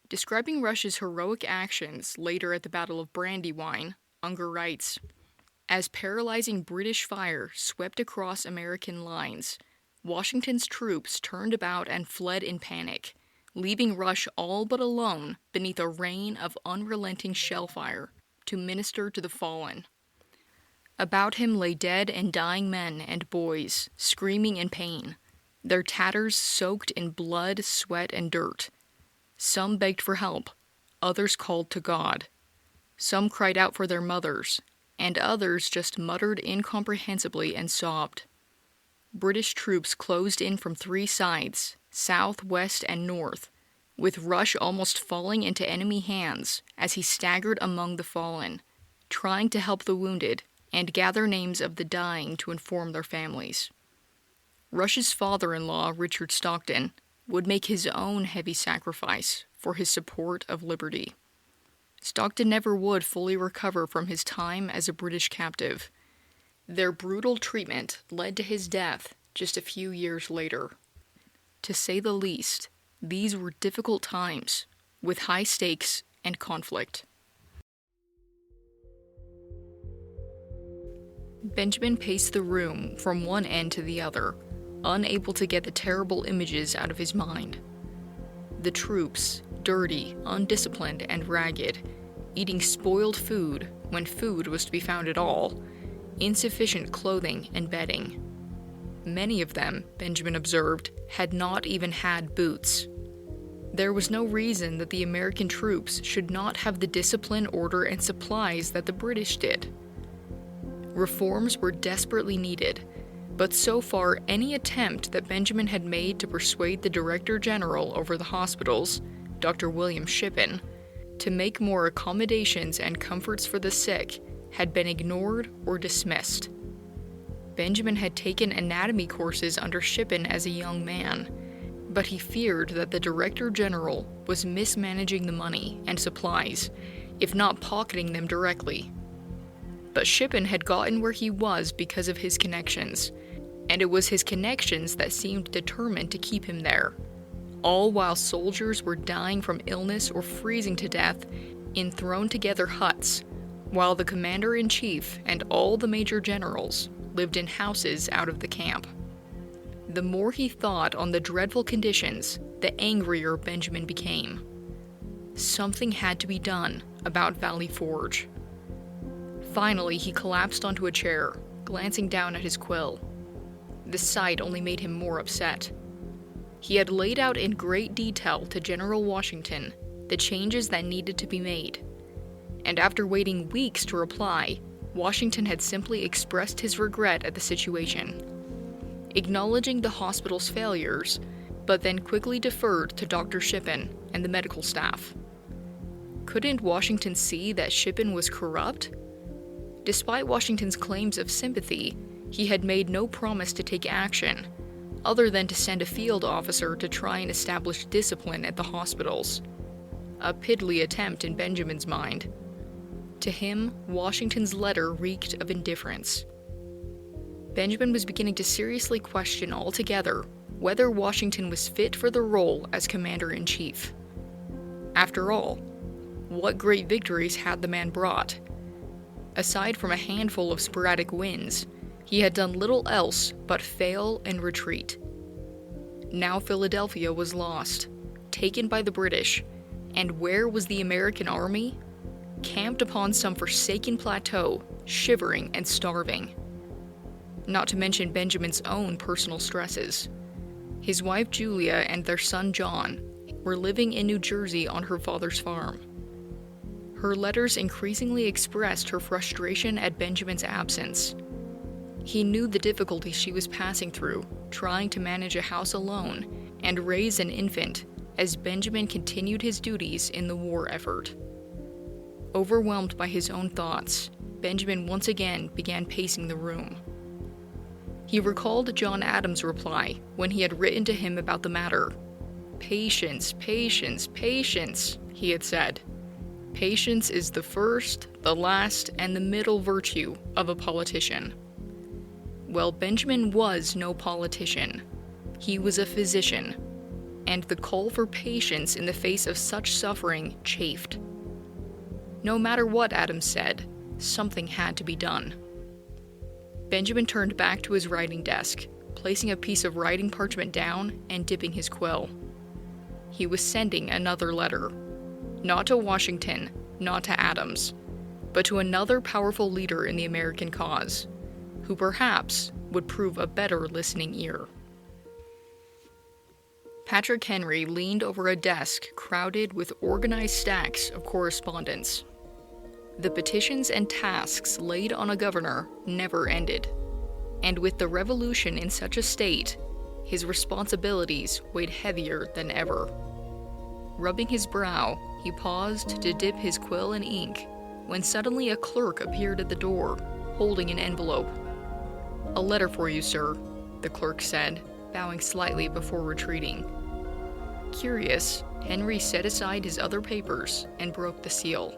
Describing Rush's heroic actions later at the Battle of Brandywine, Unger writes, "As paralyzing British fire swept across American lines, Washington's troops turned about and fled in panic, leaving Rush all but alone beneath a rain of unrelenting shell fire to minister to the fallen. About him lay dead and dying men and boys, screaming in pain, their tatters soaked in blood, sweat, and dirt. Some begged for help, others called to God. Some cried out for their mothers, and others just muttered incomprehensibly and sobbed. British troops closed in from three sides, south, west, and north, with Rush almost falling into enemy hands as he staggered among the fallen, trying to help the wounded and gather names of the dying to inform their families. Rush's father-in-law, Richard Stockton, would make his own heavy sacrifice for his support of liberty. Stockton never would fully recover from his time as a British captive. Their brutal treatment led to his death just a few years later. To say the least, these were difficult times, with high stakes and conflict. Benjamin paced the room from one end to the other, unable to get the terrible images out of his mind. The troops, dirty, undisciplined, and ragged, eating spoiled food when food was to be found at all, insufficient clothing and bedding. Many of them, Benjamin observed, had not even had boots. There was no reason that the American troops should not have the discipline, order, and supplies that the British did. Reforms were desperately needed, but so far any attempt that Benjamin had made to persuade the Director General over the hospitals, Dr. William Shippen, to make more accommodations and comforts for the sick had been ignored or dismissed. Benjamin had taken anatomy courses under Shippen as a young man, but he feared that the Director General was mismanaging the money and supplies, if not pocketing them directly. But Shippen had gotten where he was because of his connections, and it was his connections that seemed determined to keep him there, all while soldiers were dying from illness or freezing to death in thrown-together huts, while the commander-in-chief and all the major generals lived in houses out of the camp. The more he thought on the dreadful conditions, the angrier Benjamin became. Something had to be done about Valley Forge. Finally, he collapsed onto a chair, glancing down at his quill. The sight only made him more upset. He had laid out in great detail to General Washington the changes that needed to be made, and after waiting weeks to reply, Washington had simply expressed his regret at the situation, acknowledging the hospital's failures, but then quickly deferred to Dr. Shippen and the medical staff. Couldn't Washington see that Shippen was corrupt? Despite Washington's claims of sympathy, he had made no promise to take action, other than to send a field officer to try and establish discipline at the hospitals. A piddly attempt in Benjamin's mind. To him, Washington's letter reeked of indifference. Benjamin was beginning to seriously question altogether whether Washington was fit for the role as commander-in-chief. After all, what great victories had the man brought? Aside from a handful of sporadic wins, he had done little else but fail and retreat. Now Philadelphia was lost, taken by the British, and where was the American army? Camped upon some forsaken plateau, shivering and starving. Not to mention Benjamin's own personal stresses. His wife Julia and their son John were living in New Jersey on her father's farm. Her letters increasingly expressed her frustration at Benjamin's absence. He knew the difficulties she was passing through, trying to manage a house alone and raise an infant as Benjamin continued his duties in the war effort. Overwhelmed by his own thoughts, Benjamin once again began pacing the room. He recalled John Adams' reply when he had written to him about the matter. "Patience, patience, patience," he had said. "Patience is the first, the last, and the middle virtue of a politician." Well, Benjamin was no politician. He was a physician, and the call for patience in the face of such suffering chafed. No matter what Adams said, something had to be done. Benjamin turned back to his writing desk, placing a piece of writing parchment down and dipping his quill. He was sending another letter. Not to Washington, not to Adams, but to another powerful leader in the American cause, who perhaps would prove a better listening ear. Patrick Henry leaned over a desk crowded with organized stacks of correspondence. The petitions and tasks laid on a governor never ended, and with the revolution in such a state, his responsibilities weighed heavier than ever. Rubbing his brow, he paused to dip his quill in ink, when suddenly a clerk appeared at the door, holding an envelope. "A letter for you, sir," the clerk said, bowing slightly before retreating. Curious, Henry set aside his other papers and broke the seal.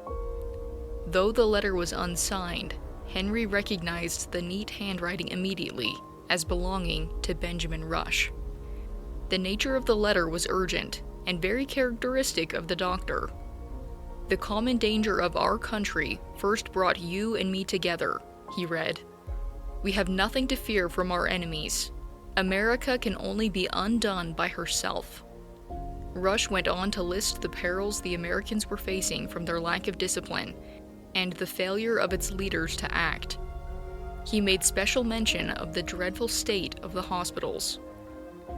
Though the letter was unsigned, Henry recognized the neat handwriting immediately as belonging to Benjamin Rush. The nature of the letter was urgent and very characteristic of the doctor. "The common danger of our country first brought you and me together," he read. "We have nothing to fear from our enemies. America can only be undone by herself." Rush went on to list the perils the Americans were facing from their lack of discipline and the failure of its leaders to act. He made special mention of the dreadful state of the hospitals.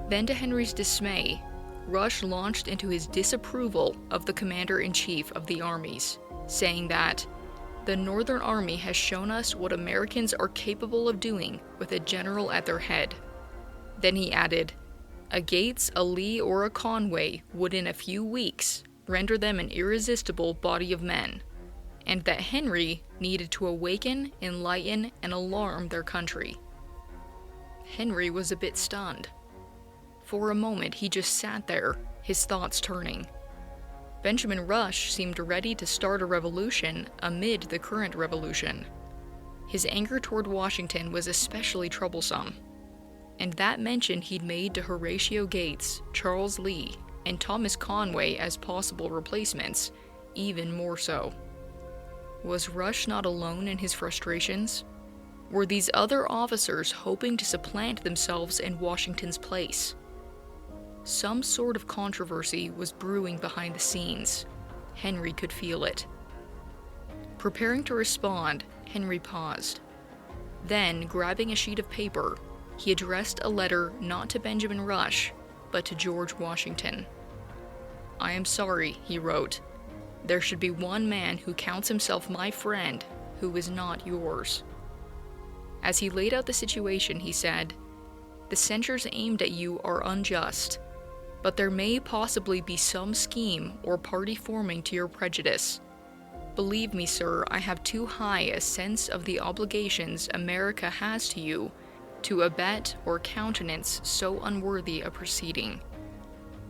Then, to Henry's dismay, Rush launched into his disapproval of the commander-in-chief of the armies, saying that the Northern Army has shown us what Americans are capable of doing with a general at their head. Then he added, "A Gates, a Lee, or a Conway would in a few weeks render them an irresistible body of men, and that Henry needed to awaken, enlighten, and alarm their country." Henry was a bit stunned. For a moment he just sat there, his thoughts turning. Benjamin Rush seemed ready to start a revolution amid the current revolution. His anger toward Washington was especially troublesome, and that mention he'd made to Horatio Gates, Charles Lee, and Thomas Conway as possible replacements, even more so. Was Rush not alone in his frustrations? Were these other officers hoping to supplant themselves in Washington's place? Some sort of controversy was brewing behind the scenes. Henry could feel it. Preparing to respond, Henry paused. Then, grabbing a sheet of paper, he addressed a letter not to Benjamin Rush, but to George Washington. "I am sorry," he wrote. "There should be one man who counts himself my friend who is not yours." As he laid out the situation, he said, "The censures aimed at you are unjust, but there may possibly be some scheme or party forming to your prejudice. Believe me, sir, I have too high a sense of the obligations America has to you to abet or countenance so unworthy a proceeding.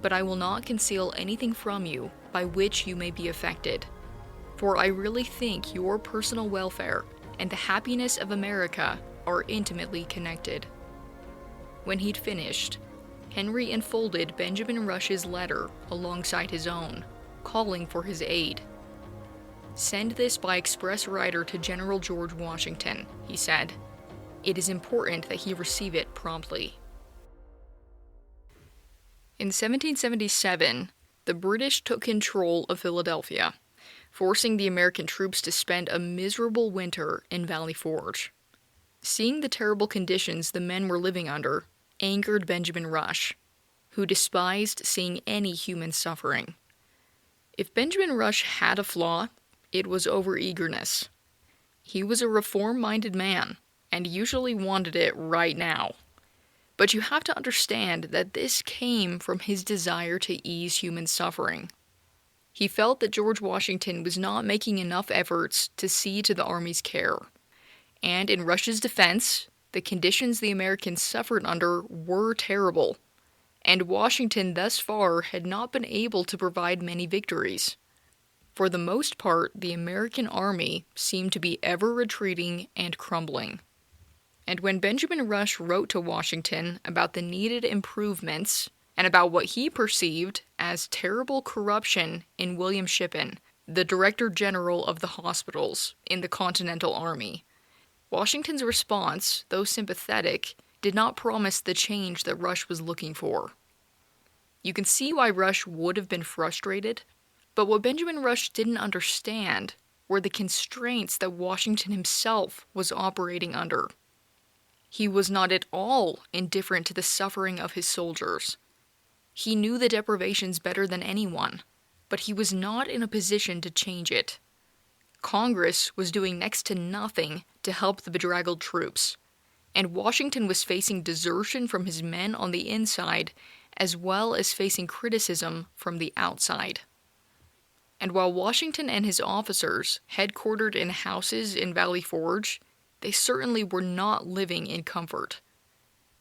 But I will not conceal anything from you by which you may be affected, for I really think your personal welfare and the happiness of America are intimately connected. When he'd finished, Henry enfolded Benjamin Rush's letter alongside his own, calling for his aid. "Send this by express rider to General George Washington," he said. "It is important that he receive it promptly." In 1777, the British took control of Philadelphia, forcing the American troops to spend a miserable winter in Valley Forge. Seeing the terrible conditions the men were living under angered Benjamin Rush, who despised seeing any human suffering. If Benjamin Rush had a flaw, it was overeagerness. He was a reform-minded man, and usually wanted it right now. But you have to understand that this came from his desire to ease human suffering. He felt that George Washington was not making enough efforts to see to the Army's care. And in Rush's defense, the conditions the Americans suffered under were terrible, and Washington thus far had not been able to provide many victories. For the most part, the American army seemed to be ever retreating and crumbling. And when Benjamin Rush wrote to Washington about the needed improvements and about what he perceived as terrible corruption in William Shippen, the Director General of the hospitals in the Continental Army, Washington's response, though sympathetic, did not promise the change that Rush was looking for. You can see why Rush would have been frustrated, but what Benjamin Rush didn't understand were the constraints that Washington himself was operating under. He was not at all indifferent to the suffering of his soldiers. He knew the deprivations better than anyone, but he was not in a position to change it. Congress was doing next to nothing to help the bedraggled troops, and Washington was facing desertion from his men on the inside, as well as facing criticism from the outside. And while Washington and his officers headquartered in houses in Valley Forge, they certainly were not living in comfort.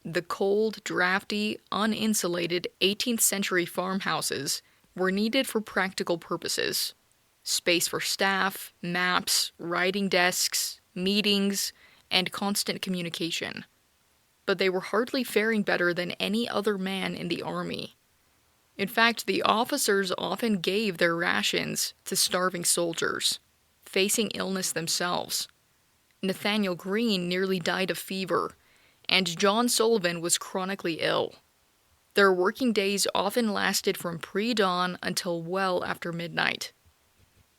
The cold, drafty, uninsulated 18th century farmhouses were needed for practical purposes. Space for staff, maps, writing desks, meetings, and constant communication. But they were hardly faring better than any other man in the army. In fact, the officers often gave their rations to starving soldiers, facing illness themselves. Nathaniel Greene nearly died of fever, and John Sullivan was chronically ill. Their working days often lasted from pre-dawn until well after midnight.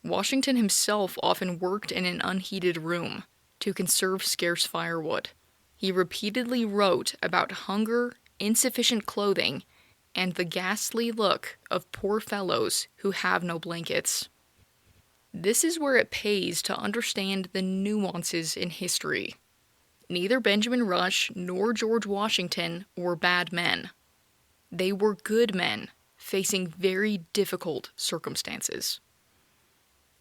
Washington himself often worked in an unheated room to conserve scarce firewood. He repeatedly wrote about hunger, insufficient clothing, and the ghastly look of poor fellows who have no blankets. This is where it pays to understand the nuances in history. Neither Benjamin Rush nor George Washington were bad men. They were good men, facing very difficult circumstances.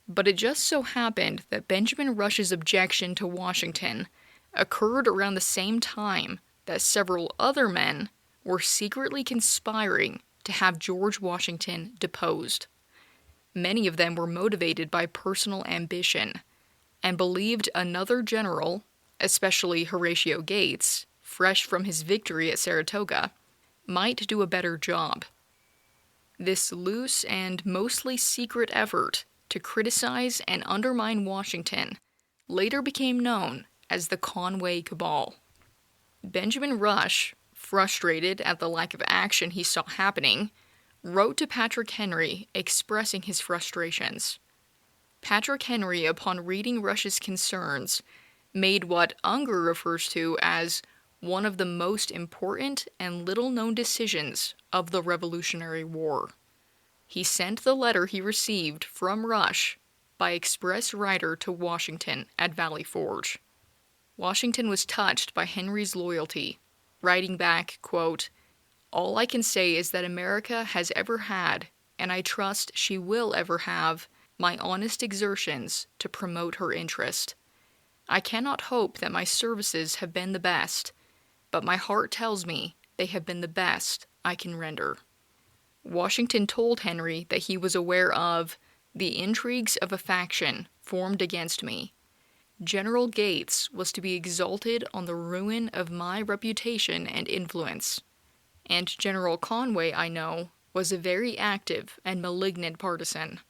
But it just so happened that Benjamin Rush's objection to Washington occurred around the same time that several other men were secretly conspiring to have George Washington deposed. Many of them were motivated by personal ambition, and believed another general, especially Horatio Gates, fresh from his victory at Saratoga, might do a better job. This loose and mostly secret effort to criticize and undermine Washington later became known as the Conway Cabal. Benjamin Rush, frustrated at the lack of action he saw happening, wrote to Patrick Henry expressing his frustrations. Patrick Henry, upon reading Rush's concerns, made what Unger refers to as one of the most important and little-known decisions of the Revolutionary War. He sent the letter he received from Rush by express rider to Washington at Valley Forge. Washington was touched by Henry's loyalty, writing back, quote, "All I can say is that America has ever had, and I trust she will ever have, my honest exertions to promote her interest. I cannot hope that my services have been the best, but my heart tells me they have been the best I can render." Washington told Henry that he was aware of the intrigues of a faction formed against me, General Gates was to be exalted on the ruin of my reputation and influence. And General Conway, I know, was a very active and malignant partisan.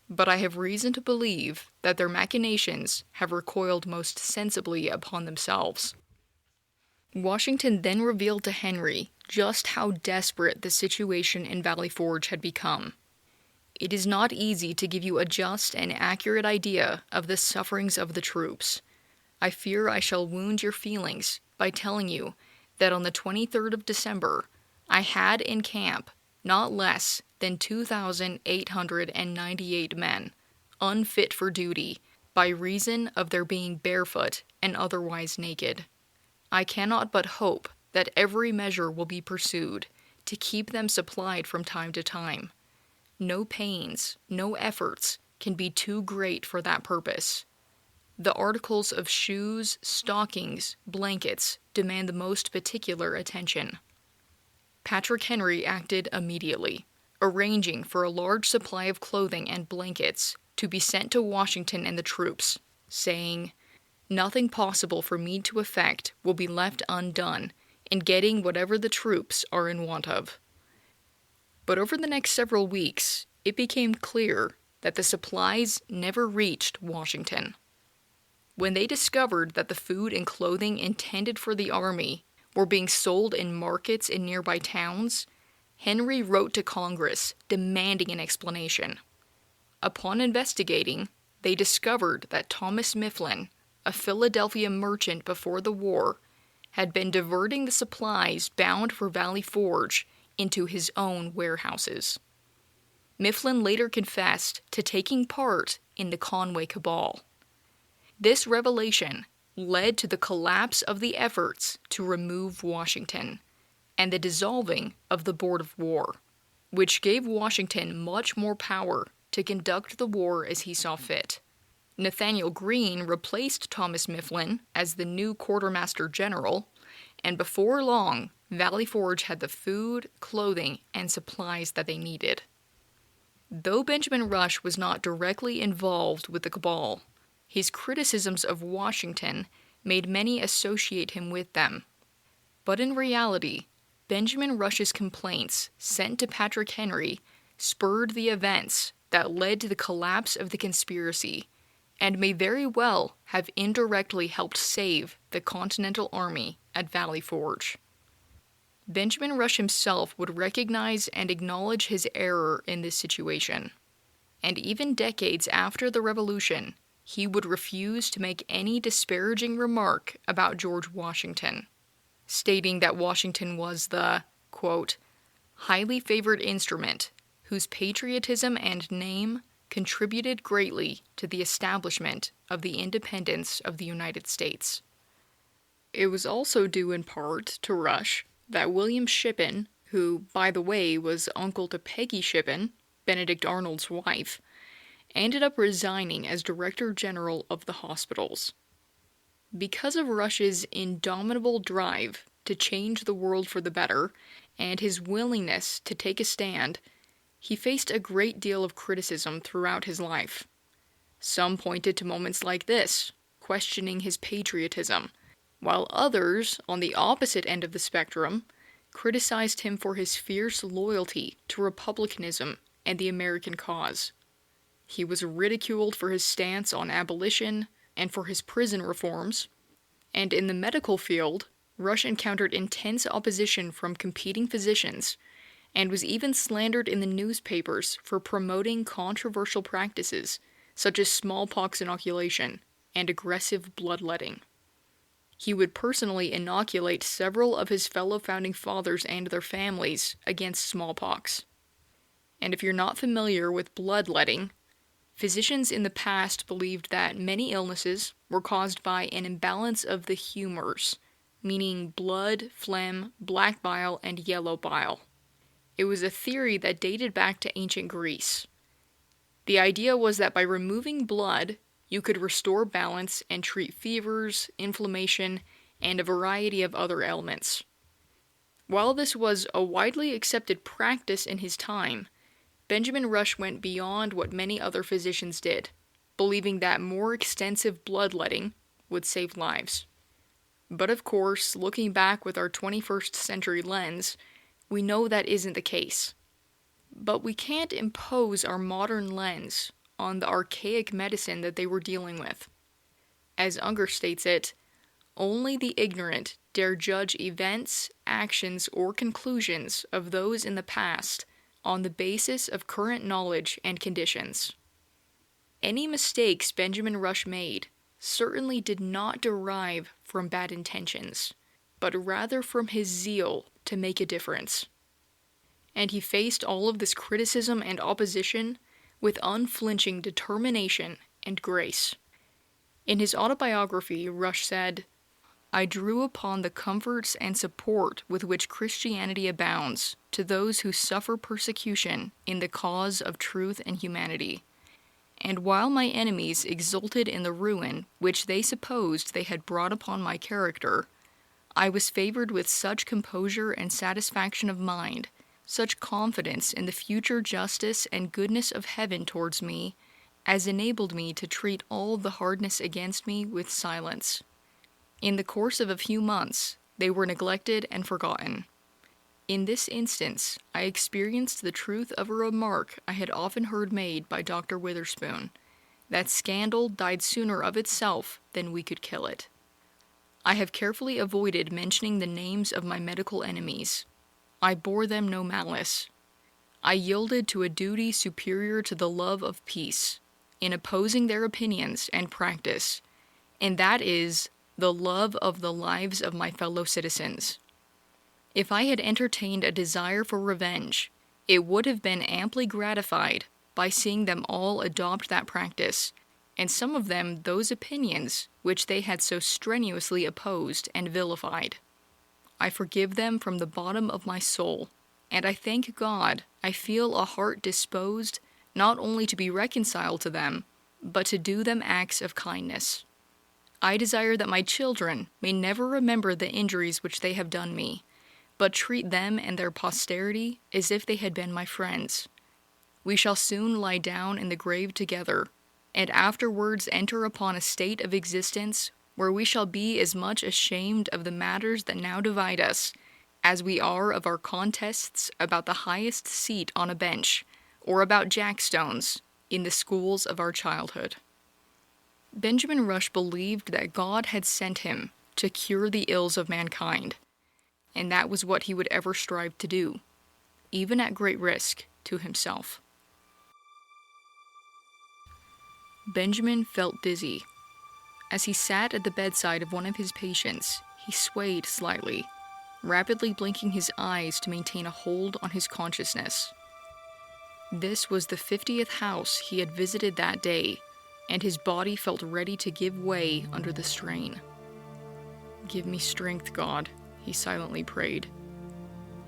But I have reason to believe that their machinations have recoiled most sensibly upon themselves. Washington then revealed to Henry just how desperate the situation in Valley Forge had become. It is not easy to give you a just and accurate idea of the sufferings of the troops. I fear I shall wound your feelings by telling you that on the 23rd of December, I had in camp not less than 2,898 men, unfit for duty, by reason of their being barefoot and otherwise naked. I cannot but hope that every measure will be pursued to keep them supplied from time to time. No pains, no efforts can be too great for that purpose. The articles of shoes, stockings, blankets demand the most particular attention. Patrick Henry acted immediately, arranging for a large supply of clothing and blankets to be sent to Washington and the troops, saying, "Nothing possible for me to effect will be left undone in getting whatever the troops are in want of." But over the next several weeks, it became clear that the supplies never reached Washington. When they discovered that the food and clothing intended for the army were being sold in markets in nearby towns, Henry wrote to Congress demanding an explanation. Upon investigating, they discovered that Thomas Mifflin, a Philadelphia merchant before the war, had been diverting the supplies bound for Valley Forge into his own warehouses. Mifflin later confessed to taking part in the Conway cabal. This revelation led to the collapse of the efforts to remove Washington and the dissolving of the Board of War, which gave Washington much more power to conduct the war as he saw fit. Nathaniel Greene replaced Thomas Mifflin as the new quartermaster general, and before long, Valley Forge had the food, clothing, and supplies that they needed. Though Benjamin Rush was not directly involved with the cabal, his criticisms of Washington made many associate him with them. But in reality, Benjamin Rush's complaints sent to Patrick Henry spurred the events that led to the collapse of the conspiracy, and may very well have indirectly helped save the Continental Army at Valley Forge. Benjamin Rush himself would recognize and acknowledge his error in this situation, and even decades after the Revolution, he would refuse to make any disparaging remark about George Washington, stating that Washington was the, quote, highly favored instrument whose patriotism and name contributed greatly to the establishment of the independence of the United States. It was also due in part to Rush that William Shippen, who, by the way, was uncle to Peggy Shippen, Benedict Arnold's wife, ended up resigning as Director General of the hospitals. Because of Rush's indomitable drive to change the world for the better, and his willingness to take a stand, he faced a great deal of criticism throughout his life. Some pointed to moments like this, questioning his patriotism, while others, on the opposite end of the spectrum, criticized him for his fierce loyalty to republicanism and the American cause. He was ridiculed for his stance on abolition and for his prison reforms, and in the medical field, Rush encountered intense opposition from competing physicians, and was even slandered in the newspapers for promoting controversial practices such as smallpox inoculation and aggressive bloodletting. He would personally inoculate several of his fellow founding fathers and their families against smallpox. And if you're not familiar with bloodletting, physicians in the past believed that many illnesses were caused by an imbalance of the humors, meaning blood, phlegm, black bile, and yellow bile. It was a theory that dated back to ancient Greece. The idea was that by removing blood, you could restore balance and treat fevers, inflammation, and a variety of other ailments. While this was a widely accepted practice in his time, Benjamin Rush went beyond what many other physicians did. believing that more extensive bloodletting would save lives. But of course, looking back with our 21st century lens, we know that isn't the case. But we can't impose our modern lens on the archaic medicine that they were dealing with. As Unger states it, only the ignorant dare judge events, actions, or conclusions of those in the past on the basis of current knowledge and conditions. Any mistakes Benjamin Rush made certainly did not derive from bad intentions, but rather from his zeal to make a difference. And he faced all of this criticism and opposition with unflinching determination and grace. In his autobiography, Rush said, "I drew upon the comforts and support with which Christianity abounds to those who suffer persecution in the cause of truth and humanity. And while my enemies exulted in the ruin which they supposed they had brought upon my character, I was favored with such composure and satisfaction of mind, such confidence in the future justice and goodness of heaven towards me, as enabled me to treat all the hardness against me with silence. In the course of a few months, they were neglected and forgotten. In this instance, I experienced the truth of a remark I had often heard made by Dr. Witherspoon, that scandal died sooner of itself than we could kill it. I have carefully avoided mentioning the names of my medical enemies. I bore them no malice. I yielded to a duty superior to the love of peace, in opposing their opinions and practice, and that is the love of the lives of my fellow citizens. If I had entertained a desire for revenge, it would have been amply gratified by seeing them all adopt that practice, and some of them those opinions which they had so strenuously opposed and vilified. I forgive them from the bottom of my soul, and I thank God I feel a heart disposed not only to be reconciled to them, but to do them acts of kindness. I desire that my children may never remember the injuries which they have done me, but treat them and their posterity as if they had been my friends. We shall soon lie down in the grave together, and afterwards enter upon a state of existence where we shall be as much ashamed of the matters that now divide us, as we are of our contests about the highest seat on a bench, or about jackstones in the schools of our childhood." Benjamin Rush believed that God had sent him to cure the ills of mankind, and that was what he would ever strive to do, even at great risk to himself. Benjamin felt dizzy. As he sat at the bedside of one of his patients, he swayed slightly, rapidly blinking his eyes to maintain a hold on his consciousness. This was the 50th house he had visited that day, and his body felt ready to give way under the strain. "Give me strength, God," he silently prayed.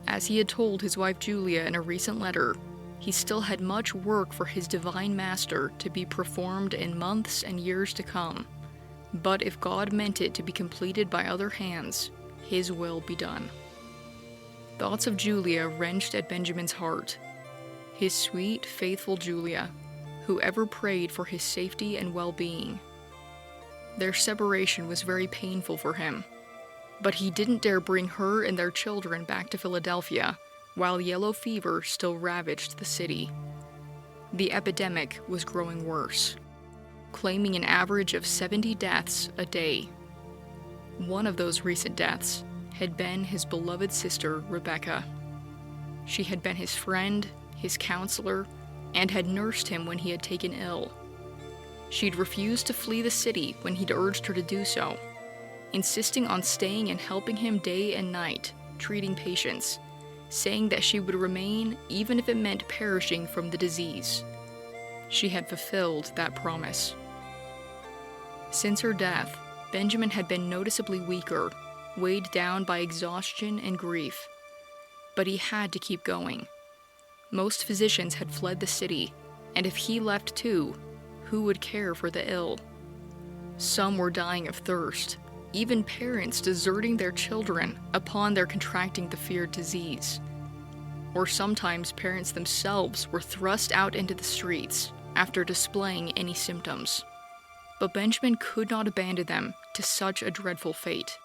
As he had told his wife Julia in a recent letter, he still had much work for his divine master to be performed in months and years to come. But if God meant it to be completed by other hands, his will be done. Thoughts of Julia wrenched at Benjamin's heart. His sweet, faithful Julia, who ever prayed for his safety and well-being. Their separation was very painful for him, but he didn't dare bring her and their children back to Philadelphia while yellow fever still ravaged the city. The epidemic was growing worse, claiming an average of 70 deaths a day. One of those recent deaths had been his beloved sister, Rebecca. She had been his friend, his counselor, and had nursed him when he had taken ill. She'd refused to flee the city when he'd urged her to do so, insisting on staying and helping him day and night, treating patients, saying that she would remain even if it meant perishing from the disease. She had fulfilled that promise. Since her death, Benjamin had been noticeably weaker, weighed down by exhaustion and grief. But he had to keep going. Most physicians had fled the city, and if he left too, who would care for the ill? Some were dying of thirst, even parents deserting their children upon their contracting the feared disease. Or sometimes parents themselves were thrust out into the streets, after displaying any symptoms. But Benjamin could not abandon them to such a dreadful fate.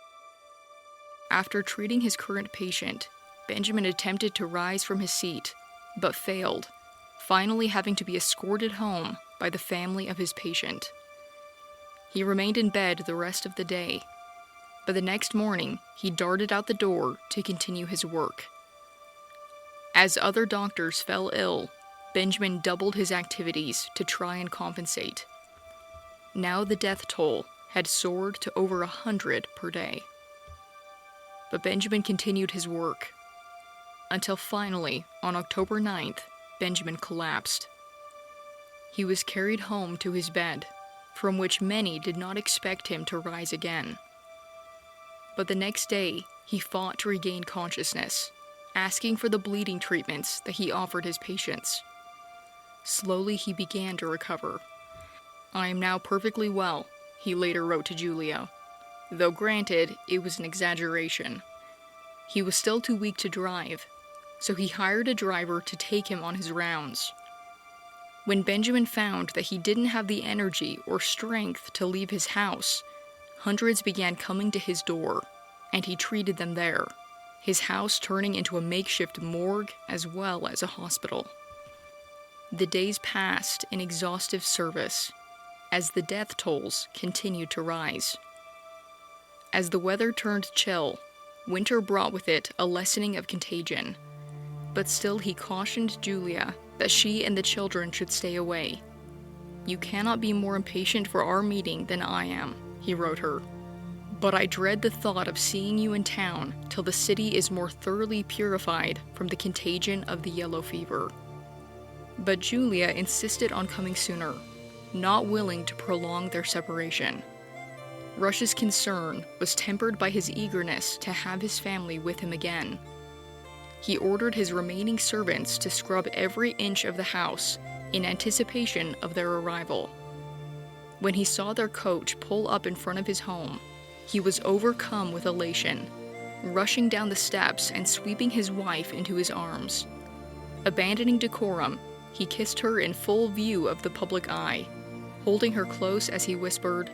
After treating his current patient, Benjamin attempted to rise from his seat, but failed, finally having to be escorted home by the family of his patient. He remained in bed the rest of the day, but the next morning he darted out the door to continue his work. As other doctors fell ill, Benjamin doubled his activities to try and compensate. Now the death toll had soared to over 100 per day. But Benjamin continued his work, until finally, on October 9th, Benjamin collapsed. He was carried home to his bed, from which many did not expect him to rise again. But the next day, he fought to regain consciousness, asking for the bleeding treatments that he offered his patients. Slowly he began to recover. "I am now perfectly well," he later wrote to Julia, though granted, it was an exaggeration. He was still too weak to drive, so he hired a driver to take him on his rounds. When Benjamin found that he didn't have the energy or strength to leave his house, hundreds began coming to his door, and he treated them there, his house turning into a makeshift morgue as well as a hospital. The days passed in exhaustive service, as the death tolls continued to rise. As the weather turned chill, winter brought with it a lessening of contagion, but still he cautioned Julia that she and the children should stay away. "You cannot be more impatient for our meeting than I am," he wrote her, "but I dread the thought of seeing you in town till the city is more thoroughly purified from the contagion of the yellow fever." But Julia insisted on coming sooner, not willing to prolong their separation. Rush's concern was tempered by his eagerness to have his family with him again. He ordered his remaining servants to scrub every inch of the house in anticipation of their arrival. When he saw their coach pull up in front of his home, he was overcome with elation, rushing down the steps and sweeping his wife into his arms. Abandoning decorum, he kissed her in full view of the public eye, holding her close as he whispered,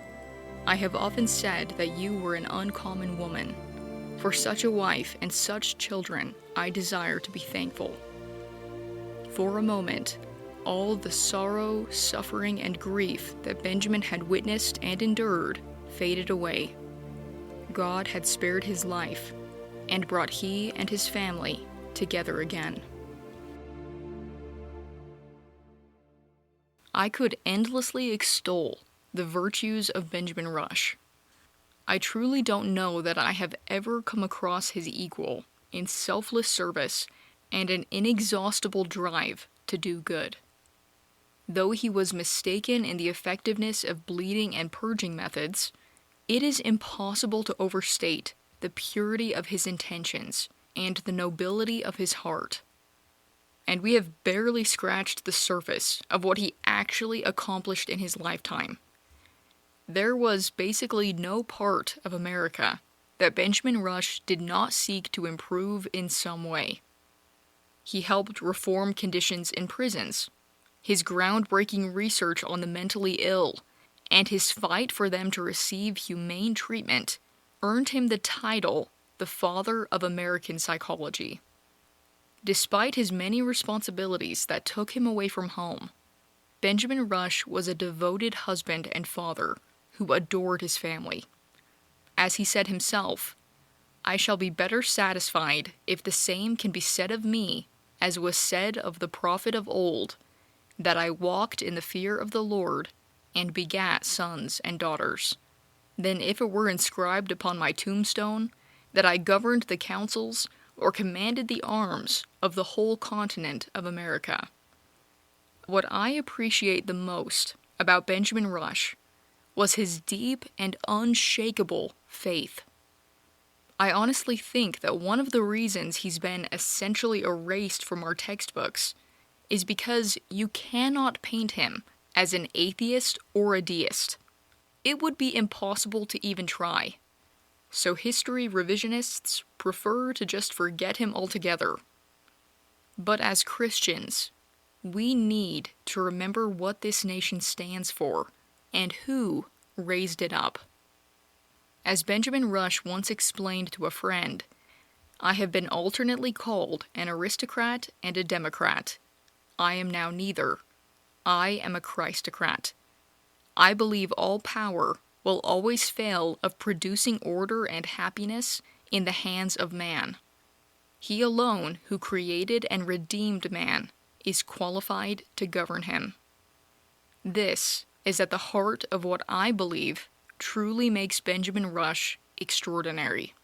"I have often said that you were an uncommon woman. For such a wife and such children, I desire to be thankful." For a moment, all the sorrow, suffering, and grief that Benjamin had witnessed and endured faded away. God had spared his life and brought he and his family together again. I could endlessly extol the virtues of Benjamin Rush. I truly don't know that I have ever come across his equal in selfless service and an inexhaustible drive to do good. Though he was mistaken in the effectiveness of bleeding and purging methods, it is impossible to overstate the purity of his intentions and the nobility of his heart. And we have barely scratched the surface of what he actually accomplished in his lifetime. There was basically no part of America that Benjamin Rush did not seek to improve in some way. He helped reform conditions in prisons, his groundbreaking research on the mentally ill, and his fight for them to receive humane treatment earned him the title the Father of American Psychology. Despite his many responsibilities that took him away from home, Benjamin Rush was a devoted husband and father who adored his family. As he said himself, "I shall be better satisfied if the same can be said of me as was said of the prophet of old, that I walked in the fear of the Lord and begat sons and daughters, than if it were inscribed upon my tombstone that I governed the councils or commanded the arms of the whole continent of America." What I appreciate the most about Benjamin Rush was his deep and unshakable faith. I honestly think that one of the reasons he's been essentially erased from our textbooks is because you cannot paint him as an atheist or a deist. It would be impossible to even try. So history revisionists prefer to just forget him altogether. But as Christians, we need to remember what this nation stands for and who raised it up. As Benjamin Rush once explained to a friend, I have been alternately called an aristocrat and a democrat. I am now neither. I am a Christocrat. I believe all power will always fail of producing order and happiness in the hands of man. He alone who created and redeemed man is qualified to govern him. This is at the heart of what I believe truly makes Benjamin Rush extraordinary.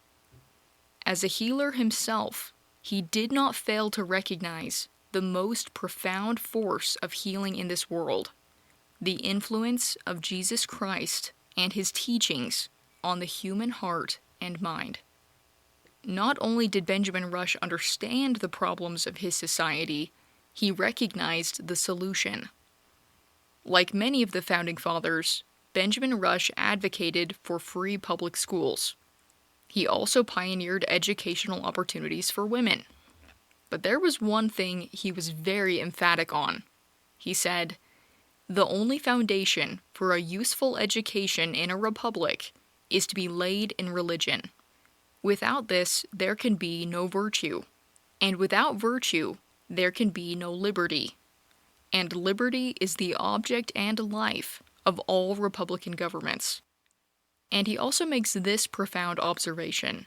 As a healer himself, he did not fail to recognize the most profound force of healing in this world, the influence of Jesus Christ and his teachings on the human heart and mind. Not only did Benjamin Rush understand the problems of his society, he recognized the solution. Like many of the Founding Fathers, Benjamin Rush advocated for free public schools. He also pioneered educational opportunities for women. But there was one thing he was very emphatic on. He said, "The only foundation for a useful education in a republic is to be laid in religion. Without this, there can be no virtue. And without virtue, there can be no liberty. And liberty is the object and life of all republican governments." And he also makes this profound observation.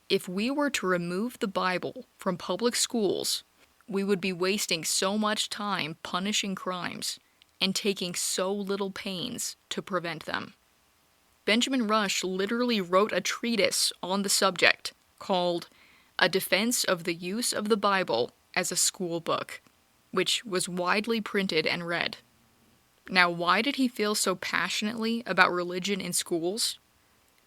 If we were to remove the Bible from public schools, we would be wasting so much time punishing crimes and taking so little pains to prevent them. Benjamin Rush literally wrote a treatise on the subject called A Defense of the Use of the Bible as a School Book, which was widely printed and read. Now, why did he feel so passionately about religion in schools?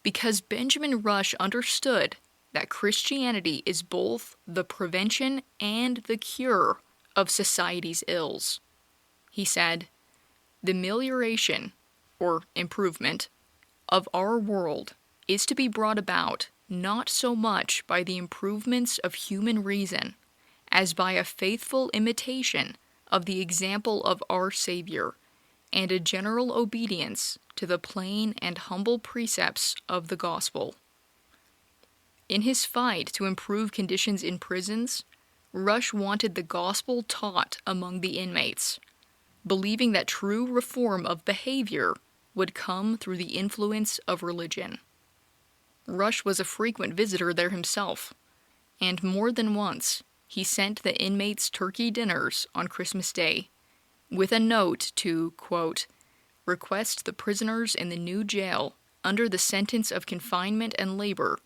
Because Benjamin Rush understood that Christianity is both the prevention and the cure of society's ills. He said, "The amelioration, or improvement, of our world is to be brought about not so much by the improvements of human reason as by a faithful imitation of the example of our Savior, and a general obedience to the plain and humble precepts of the gospel." In his fight to improve conditions in prisons, Rush wanted the gospel taught among the inmates, believing that true reform of behavior would come through the influence of religion. Rush was a frequent visitor there himself, and more than once he sent the inmates turkey dinners on Christmas Day, with a note to, quote, "request the prisoners in the new jail under the sentence of confinement and labor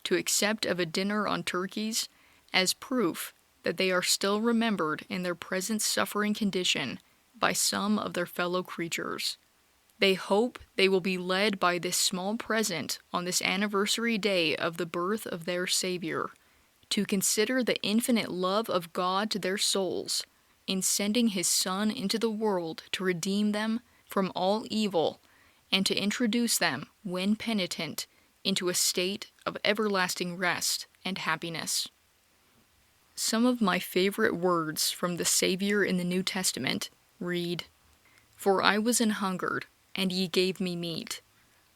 to accept of a dinner on turkeys as proof that they are still remembered in their present suffering condition by some of their fellow creatures. They hope they will be led by this small present on this anniversary day of the birth of their Savior to consider the infinite love of God to their souls in sending his Son into the world to redeem them from all evil and to introduce them, when penitent, into a state of everlasting rest and happiness." Some of my favorite words from the Savior in the New Testament read, "For I was an hungered, and ye gave me meat.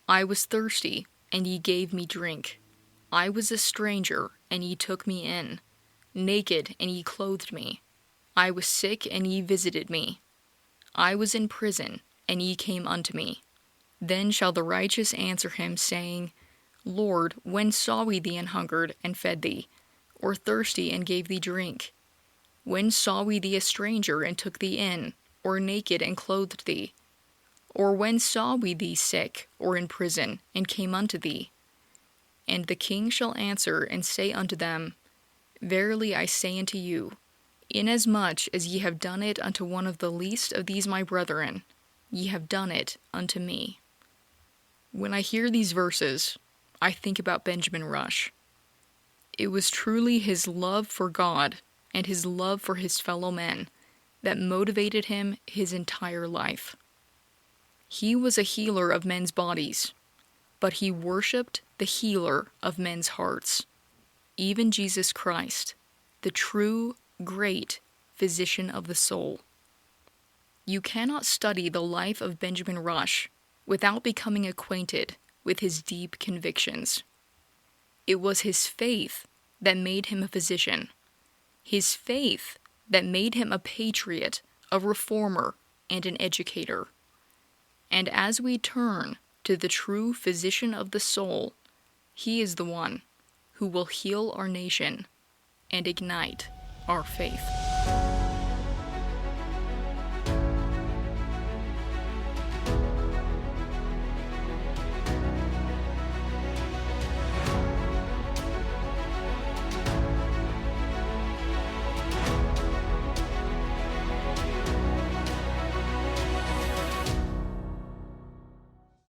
I was thirsty, and ye gave me drink. I was a stranger, and ye took me in. Naked, and ye clothed me. I was sick, and ye visited me. I was in prison, and ye came unto me. Then shall the righteous answer him, saying, Lord, when saw we thee an hungered, and fed thee, or thirsty, and gave thee drink? When saw we thee a stranger, and took thee in, or naked, and clothed thee? Or when saw we thee sick, or in prison, and came unto thee? And the king shall answer and say unto them, Verily I say unto you, inasmuch as ye have done it unto one of the least of these my brethren, ye have done it unto me." When I hear these verses, I think about Benjamin Rush. It was truly his love for God and his love for his fellow men that motivated him his entire life. He was a healer of men's bodies, but he worshipped the healer of men's hearts, even Jesus Christ, the true, great, physician of the soul. You cannot study the life of Benjamin Rush without becoming acquainted with his deep convictions. It was his faith that made him a physician, his faith that made him a patriot, a reformer, and an educator. And as we turn to the true physician of the soul, he is the one who will heal our nation and ignite our faith.